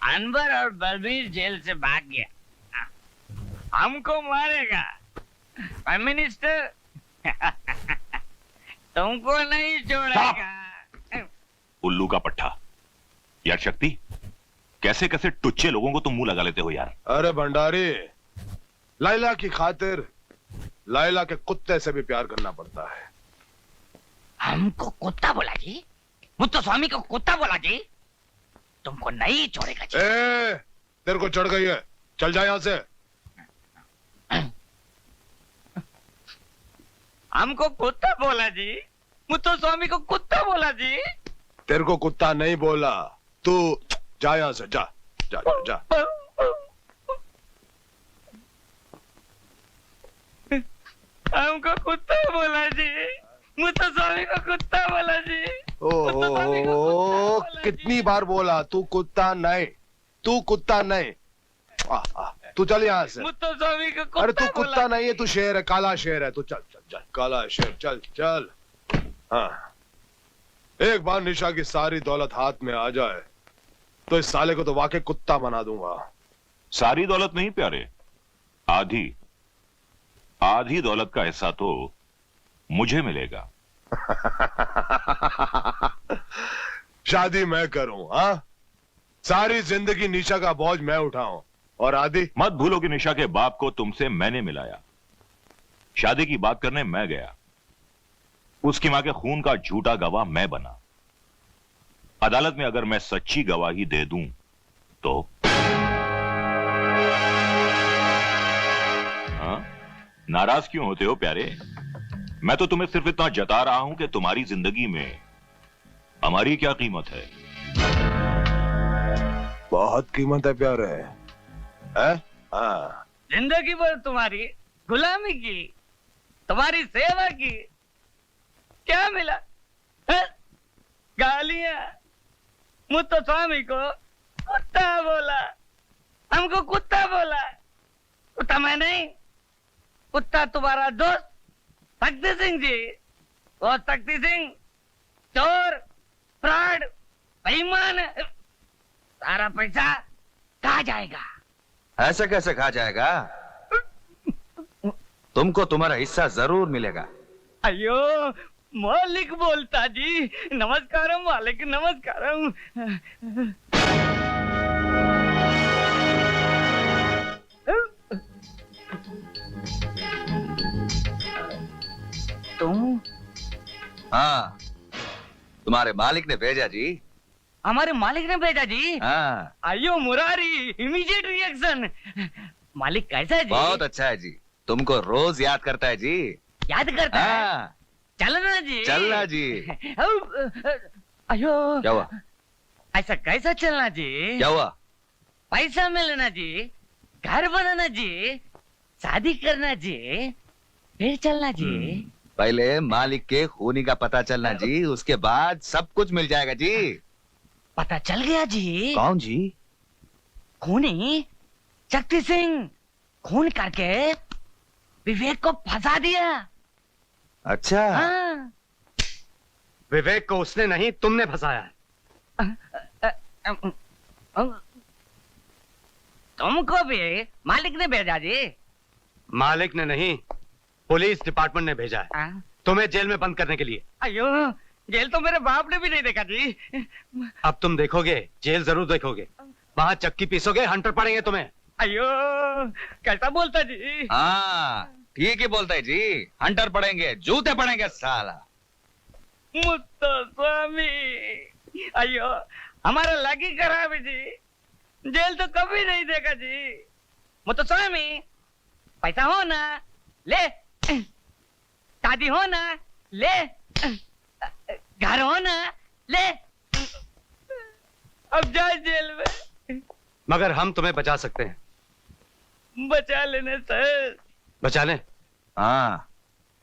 अनवर और बलबीर जेल से भाग गया, हमको मारेगा। प्राइम मिनिस्टर तुमको नहीं छोड़ेगा।
उल्लू का पट्टा। यार शक्ति, कैसे कैसे टुच्चे लोगों को तुम मुंह लगा लेते हो यार।
अरे भंडारी, लाइला की खातिर लाइला के कुत्ते से भी प्यार करना पड़ता है।
हमको कुत्ता बोला जी? मुत्तो स्वामी को कुत्ता बोला जी? तुमको नहीं छोड़ेगा जी।
तेरे को चढ़ गई है, चल जा यहां से।
हमको कुत्ता बोला जी? मुत्तो स्वामी को कुत्ता बोला जी?
तेरे को कुत्ता नहीं बोला, तू जा यहां से, जा जा जा, जा।
हमको कुत्ता बोला जी, मुत्तो स्वामी को कुत्ता बोला जी।
ओ कितनी बार बोला, तू कुत्ता नहीं, तू कुत्ता नहीं। तू चल यहाँ से।
मुत्तो स्वामी को कुत्ता।
अरे तू कुत्ता नहीं है, तू शेर है, काला शेर है। तू चल चल चल, काला शेर, चल चल। हाँ, एक बार निशा की सारी दौलत हाथ में आ जाए तो इस साले को तो वाकई कुत्ता बना दूंगा।
सारी दौलत नहीं प्यारे, आधी आधी दौलत का हिस्सा तो मुझे मिलेगा।
शादी मैं करूं, हाँ? सारी जिंदगी निशा का बोझ मैं उठाऊं और आदि?
मत भूलो कि निशा के बाप को तुमसे मैंने मिलाया। शादी की बात करने मैं गया, उसकी मां के खून का झूठा गवाह मैं बना। अदालत में अगर मैं सच्ची गवाही दे दूं तो हाँ? नाराज क्यों होते हो प्यारे? मैं तो तुम्हें सिर्फ इतना जता रहा हूं कि तुम्हारी जिंदगी में हमारी क्या कीमत है।
बहुत कीमत है प्यारे, है? हाँ।
जिंदगी भर तुम्हारी गुलामी की, तुम्हारी सेवा की, क्या मिला? गालियां। मुत्तो स्वामी को कुत्ता बोला, हमको कुत्ता बोला। कुत्ता मैं नहीं, कुत्ता तुम्हारा दोस्त शक्ति सिंह जी। वो शक्ति सिंह चोर, फ्रॉड, बेईमान, सारा पैसा कहा जाएगा?
ऐसे कैसे खा जाएगा? तुमको तुम्हारा हिस्सा जरूर मिलेगा।
अयो मालिक बोलता जी। नमस्कारम मालिक, नमस्कारम।
तुम? हाँ, तुम्हारे मालिक ने भेजा जी।
हमारे मालिक ने भेजा जी?
हाँ।
अयो मुरारी, इमीडिएट रिएक्शन। मालिक कैसा है जी?
बहुत अच्छा है जी, तुमको रोज याद करता है जी।
याद करता है?
हाँ।
चलना जी।
चलना जी।
अयो
क्या हुआ?
ऐसा कैसा चलना जी?
क्या हुआ?
पैसा मिलना जी, घर बनाना जी, शादी करना जी, फिर चलना जी।
पहले मालिक के खूनी का पता चलना जी, उसके बाद सब कुछ मिल जाएगा जी।
पता चल गया जी।
कौन जी?
खूनी शक्ति सिंह खून करके विवेक को फंसा दिया।
अच्छा।
हाँ।
विवेक को उसने नहीं, तुमने फंसाया है।
तुमको भी मालिक ने भेजा जी?
मालिक ने नहीं, पुलिस डिपार्टमेंट ने भेजा है तुम्हें जेल में बंद करने के लिए।
अयो जेल तो मेरे बाप ने भी नहीं देखा जी।
अब तुम देखोगे, जेल जरूर देखोगे। वहाँ चक्की पीसोगे, हंटर पड़ेंगे तुम्हें।
अयो कैसा बोलता जी?
हाँ ठीक ही बोलता है जी, हंटर पड़ेंगे, जूते पड़ेंगे साला।
मुत्तो स्वामी, अयो हमारा लगी खराब है जी, जेल तो कभी नहीं देखा जी। मुत्तो स्वामी, पैसा हो ना ले, शादी हो ना ले, घर हो ना ले, अब जाए जेल में।
मगर हम तुम्हें बचा सकते हैं।
बचा लेने सर।
बचा ले? हाँ,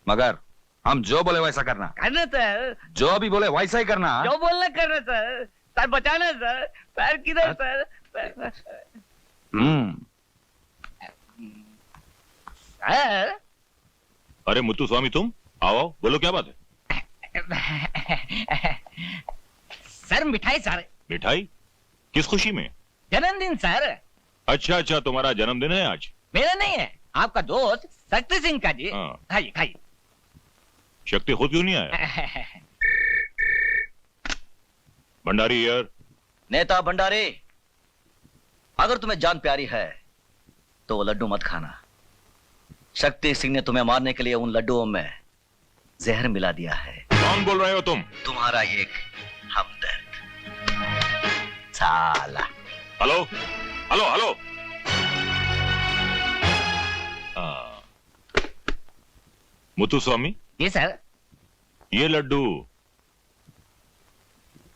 मगर हम जो बोले वैसा करना।
करना सर।
जो भी बोले वैसा ही करना।
जो बोलना करना सर। सर बचाना सर। पैर किधर सर?
सर। अरे मुत्तु स्वामी, तुम आओ, बोलो क्या बात है?
सर मिठाई सर।
मिठाई? किस खुशी में?
जन्मदिन सर।
अच्छा अच्छा, तुम्हारा जन्मदिन है आज?
मेरा नहीं है, आपका दोस्त शक्ति सिंह का जी। खाइए खाइए।
शक्ति खुद क्यों नहीं आया? भंडारी यार।
नेता भंडारी, अगर तुम्हें जान प्यारी है तो वो लड्डू मत खाना। शक्ति सिंह ने तुम्हें मारने के लिए उन लड्डुओं में जहर मिला दिया है।
कौन बोल रहे हो तुम?
तुम्हारा एक हमदर्द साला।
Hello hello hello. Muttu Swamy.
ये सर।
ये लड्डू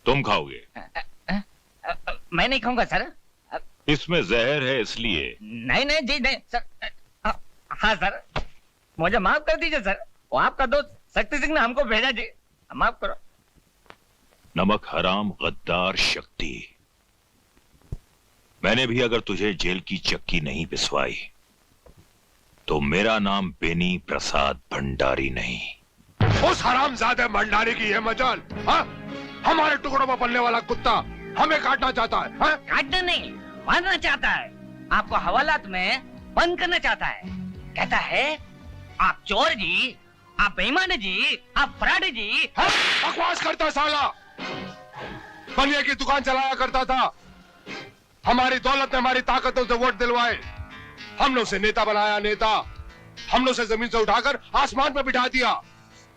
तुम खाओगे?
मैं नहीं खाऊंगा सर।
इसमें जहर है इसलिए।
नहीं नहीं जी नहीं सर। हाँ सर, मुझे माफ कर दीजिए सर। वो आपका दोस्त शक्ति सिंह ने हमको भेजा जी, माफ करो।
नमक हराम गद्दार शक्ति, मैंने भी अगर तुझे जेल की चक्की नहीं पिसवाई तो मेरा नाम बेनी प्रसाद भंडारी नहीं।
उस हरामजादे भंडारी की है मजाल। हाँ? हमारे टुकड़ों में पलने वाला कुत्ता हमें काटना चाहता है। हाँ?
काटना नहीं, मारना चाहता है। आपको हवालात में बंद करना चाहता है। कहता है आप चोर जी, आप बेईमान जी, आप फ्रॉड जी।
हाँ? बकवास करता साला। बनिया की दुकान चलाया करता था, हमारी दौलत ने हमारी ताकतों से वोट दिलवाए, हमने उसे नेता बनाया। नेता हमने उसे जमीन से उठाकर आसमान पर बिठा दिया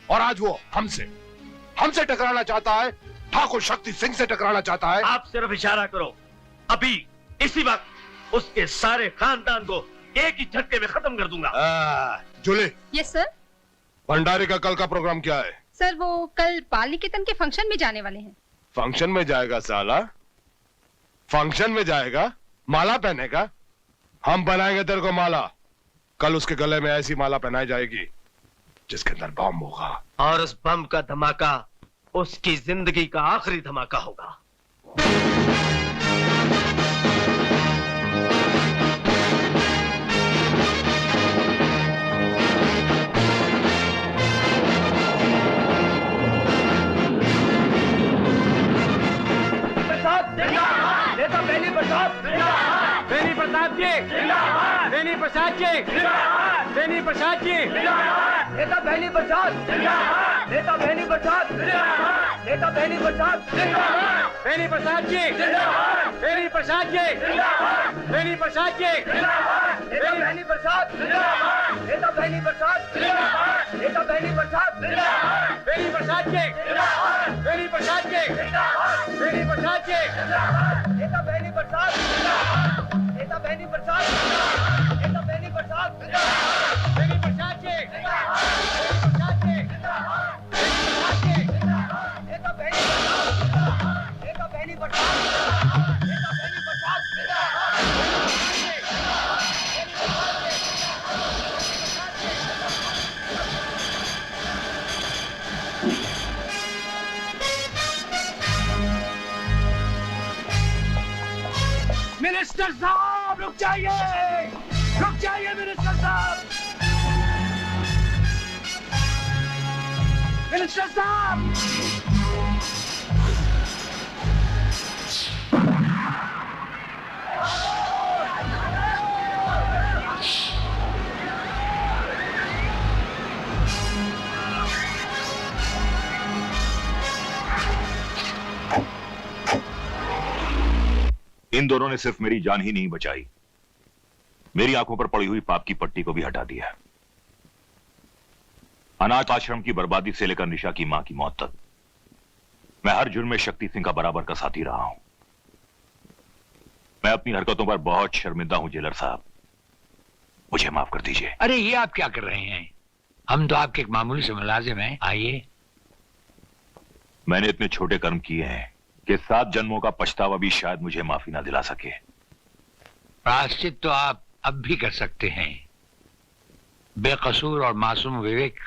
और आज वो हमसे टकराना चाहता है। ठाकुर शक्ति सिंह से टकराना चाहता है।
आप सिर्फ इशारा करो, अभी इसी वक्त उसके सारे खानदान को एक ही झटके में खत्म कर दूंगा।
जूली।
Yes sir.
भंडारी का कल का प्रोग्राम क्या है?
सर वो कल बाल निकेतन के फंक्शन में जाने वाले हैं।
फंक्शन में जाएगा साला? फंक्शन में जाएगा, माला पहनेगा? हम बनाएंगे तेरे को माला। कल उसके गले में ऐसी माला पहनाई जाएगी जिसके अंदर बम होगा,
और उस बम का धमाका उसकी जिंदगी का आखिरी धमाका होगा।
नेता बेनी प्रसाद बेनी प्रसाद जी बेनी प्रसाद जी बेनी प्रसाद जी नेता बेनी प्रसाद नेता बेनी प्रसाद नेता बेनी प्रसाद बेनी प्रसाद जी बेनी प्रसाद जी बेनी प्रसाद जी नेता बेनी प्रसाद नेता बेनी प्रसाद नेता बेनी प्रसाद बेनी प्रसाद जी बेनी प्रसाद जी बेनी प्रसाद जी नेता बेनी प्रसाद नेता बेनी प्रसाद नेता बेनी प्रसाद बेनी प्रसाद जी नेता बेनी प्रसाद मिनिस्टर साहब रुक जाइए मिनिस्टर साहब मिनिस्टर साहब
इन दोनों ने सिर्फ मेरी जान ही नहीं बचाई, मेरी आंखों पर पड़ी हुई पाप की पट्टी को भी हटा दिया। अनाथ आश्रम की बर्बादी से लेकर निशा की मां की मौत तक मैं हर जुर्म में शक्ति सिंह का बराबर का साथी रहा हूं। मैं अपनी हरकतों पर बहुत शर्मिंदा हूं जेलर साहब, मुझे माफ कर दीजिए।
अरे ये आप क्या कर रहे हैं? हम तो आपके एक मामूली से मुलाजिम हैं। आइए।
मैंने इतने छोटे कर्म किए हैं कि 7 जन्मों का पछतावा भी शायद मुझे माफी ना दिला सके।
प्रायश्चित तो आप अब भी कर सकते हैं। बेकसूर और मासूम विवेक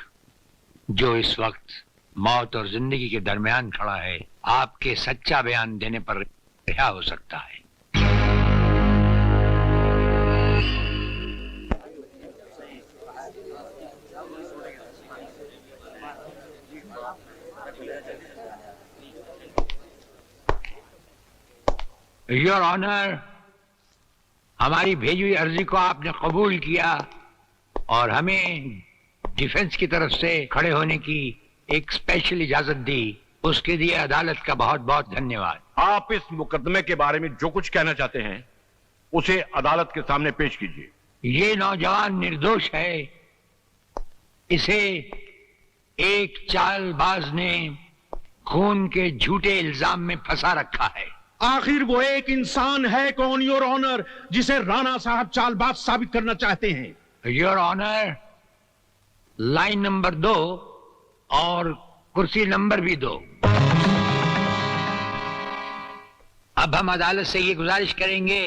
जो इस वक्त मौत और जिंदगी के दरमियान खड़ा है, आपके सच्चा बयान देने पर रिहा हो सकता है। योर ऑनर, हमारी भेजी हुई अर्जी को आपने कबूल किया और हमें डिफेंस की तरफ से खड़े होने की एक स्पेशल इजाजत दी, उसके लिए अदालत का बहुत बहुत धन्यवाद।
आप इस मुकदमे के बारे में जो कुछ कहना चाहते हैं उसे अदालत के सामने पेश कीजिए।
ये नौजवान निर्दोष है, इसे एक चालबाज ने खून के झूठे इल्जाम में फंसा रखा है।
आखिर वो एक इंसान है कौन योर ऑनर जिसे राणा साहब चालबाज साबित करना चाहते हैं?
योर ऑनर, लाइन नंबर 2 और कुर्सी नंबर भी 2। अब हम अदालत से ये गुजारिश करेंगे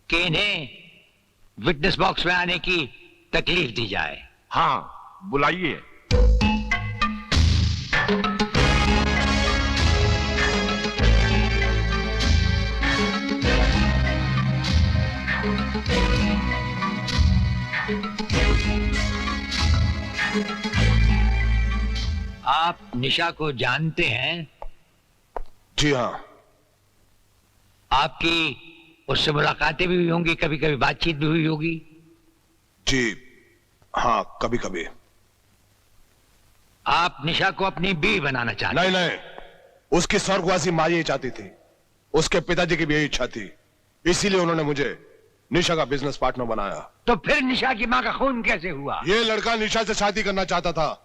कि इन्हें विटनेस बॉक्स में आने की तकलीफ दी जाए।
हाँ, बुलाइए।
आप निशा को जानते हैं?
जी हाँ।
आपकी उससे मुलाकातें भी हुई होंगी, कभी कभी बातचीत भी हुई होगी?
जी हाँ, कभी कभी।
आप निशा को अपनी बीवी बनाना चाहते?
नहीं नहीं, उसकी स्वर्गवासी मां यही चाहती थी, उसके पिताजी की भी यही इच्छा थी, इसीलिए उन्होंने मुझे निशा का बिजनेस पार्टनर बनाया।
तो फिर निशा की मां का खून कैसे हुआ?
ये लड़का निशा से शादी करना चाहता था,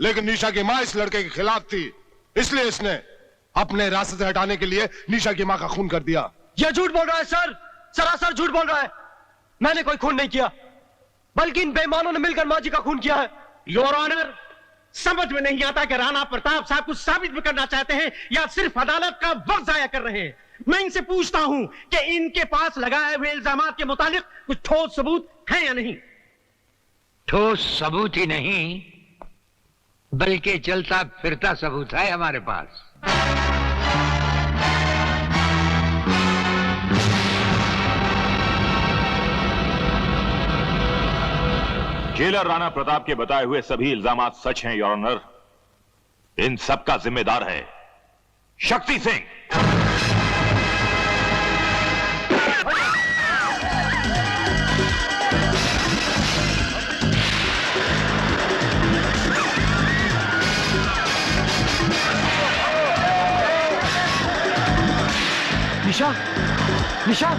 लेकिन निशा की मां इस लड़के के खिलाफ थी, इसलिए इसने अपने रास्ते से हटाने के लिए निशा की मां का खून कर दिया।
यह झूठ बोल रहा है सर, सरासर झूठ बोल रहा है। मैंने कोई खून नहीं किया, बल्कि इन बेईमानों ने मिलकर मां जी का खून किया है।
योर ऑनर, समझ में नहीं आता कि राणा प्रताप साहब कुछ साबित भी करना चाहते हैं या सिर्फ अदालत का वक्त जाया कर रहे हैं। मैं इनसे पूछता हूं कि इनके पास लगाए हुए इल्जामात के मुतालिक कुछ ठोस सबूत है या नहीं?
ठोस सबूत ही नहीं, बल्कि चलता फिरता सबूत है हमारे पास।
जेलर राणा प्रताप के बताए हुए सभी इल्जामात सच हैं योर ऑनर। इन सब का जिम्मेदार है शक्ति सिंह।
निशा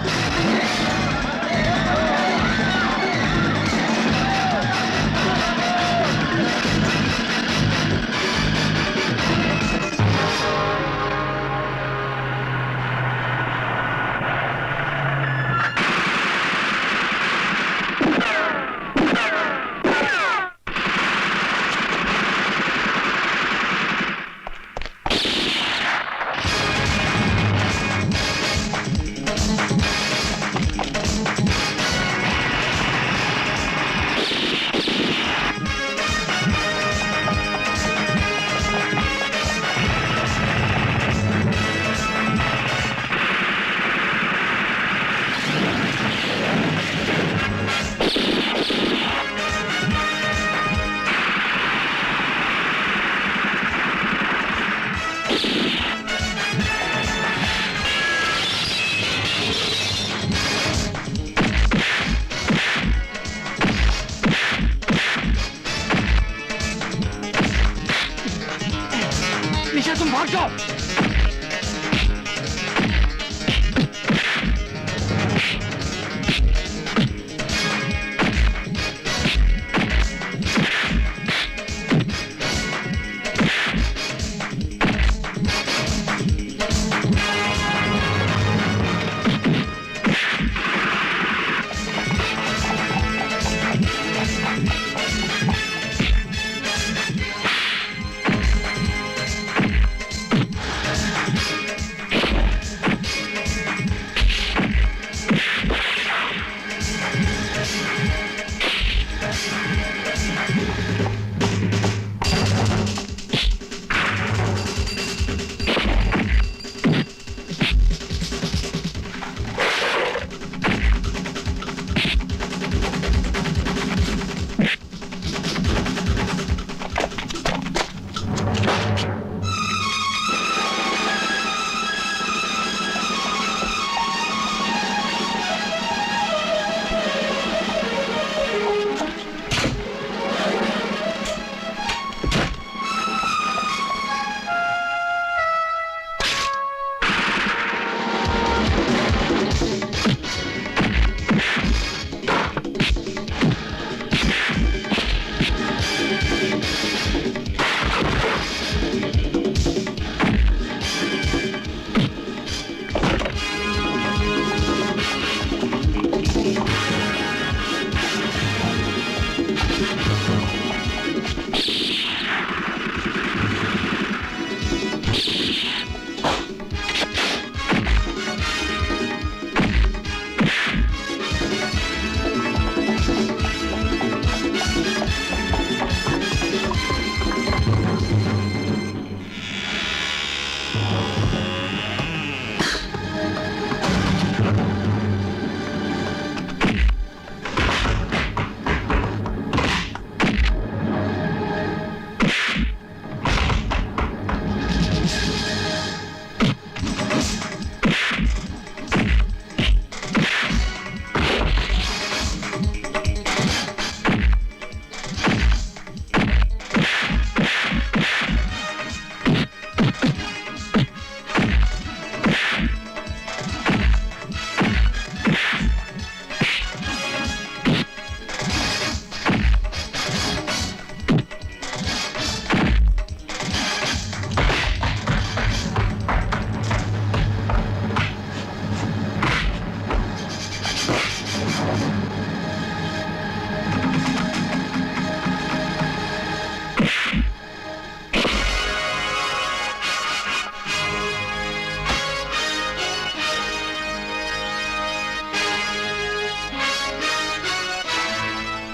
तुम भाग जाओ।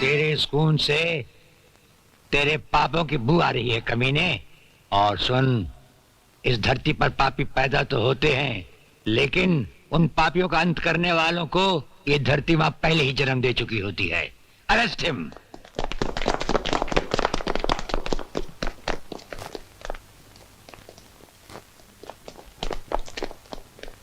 तेरे खून से तेरे पापों की बू आ रही है कमीने। और सुन, इस धरती पर पापी पैदा तो होते हैं, लेकिन उन पापियों का अंत करने वालों को ये धरती मां पहले ही जन्म दे चुकी होती है। Arrest him.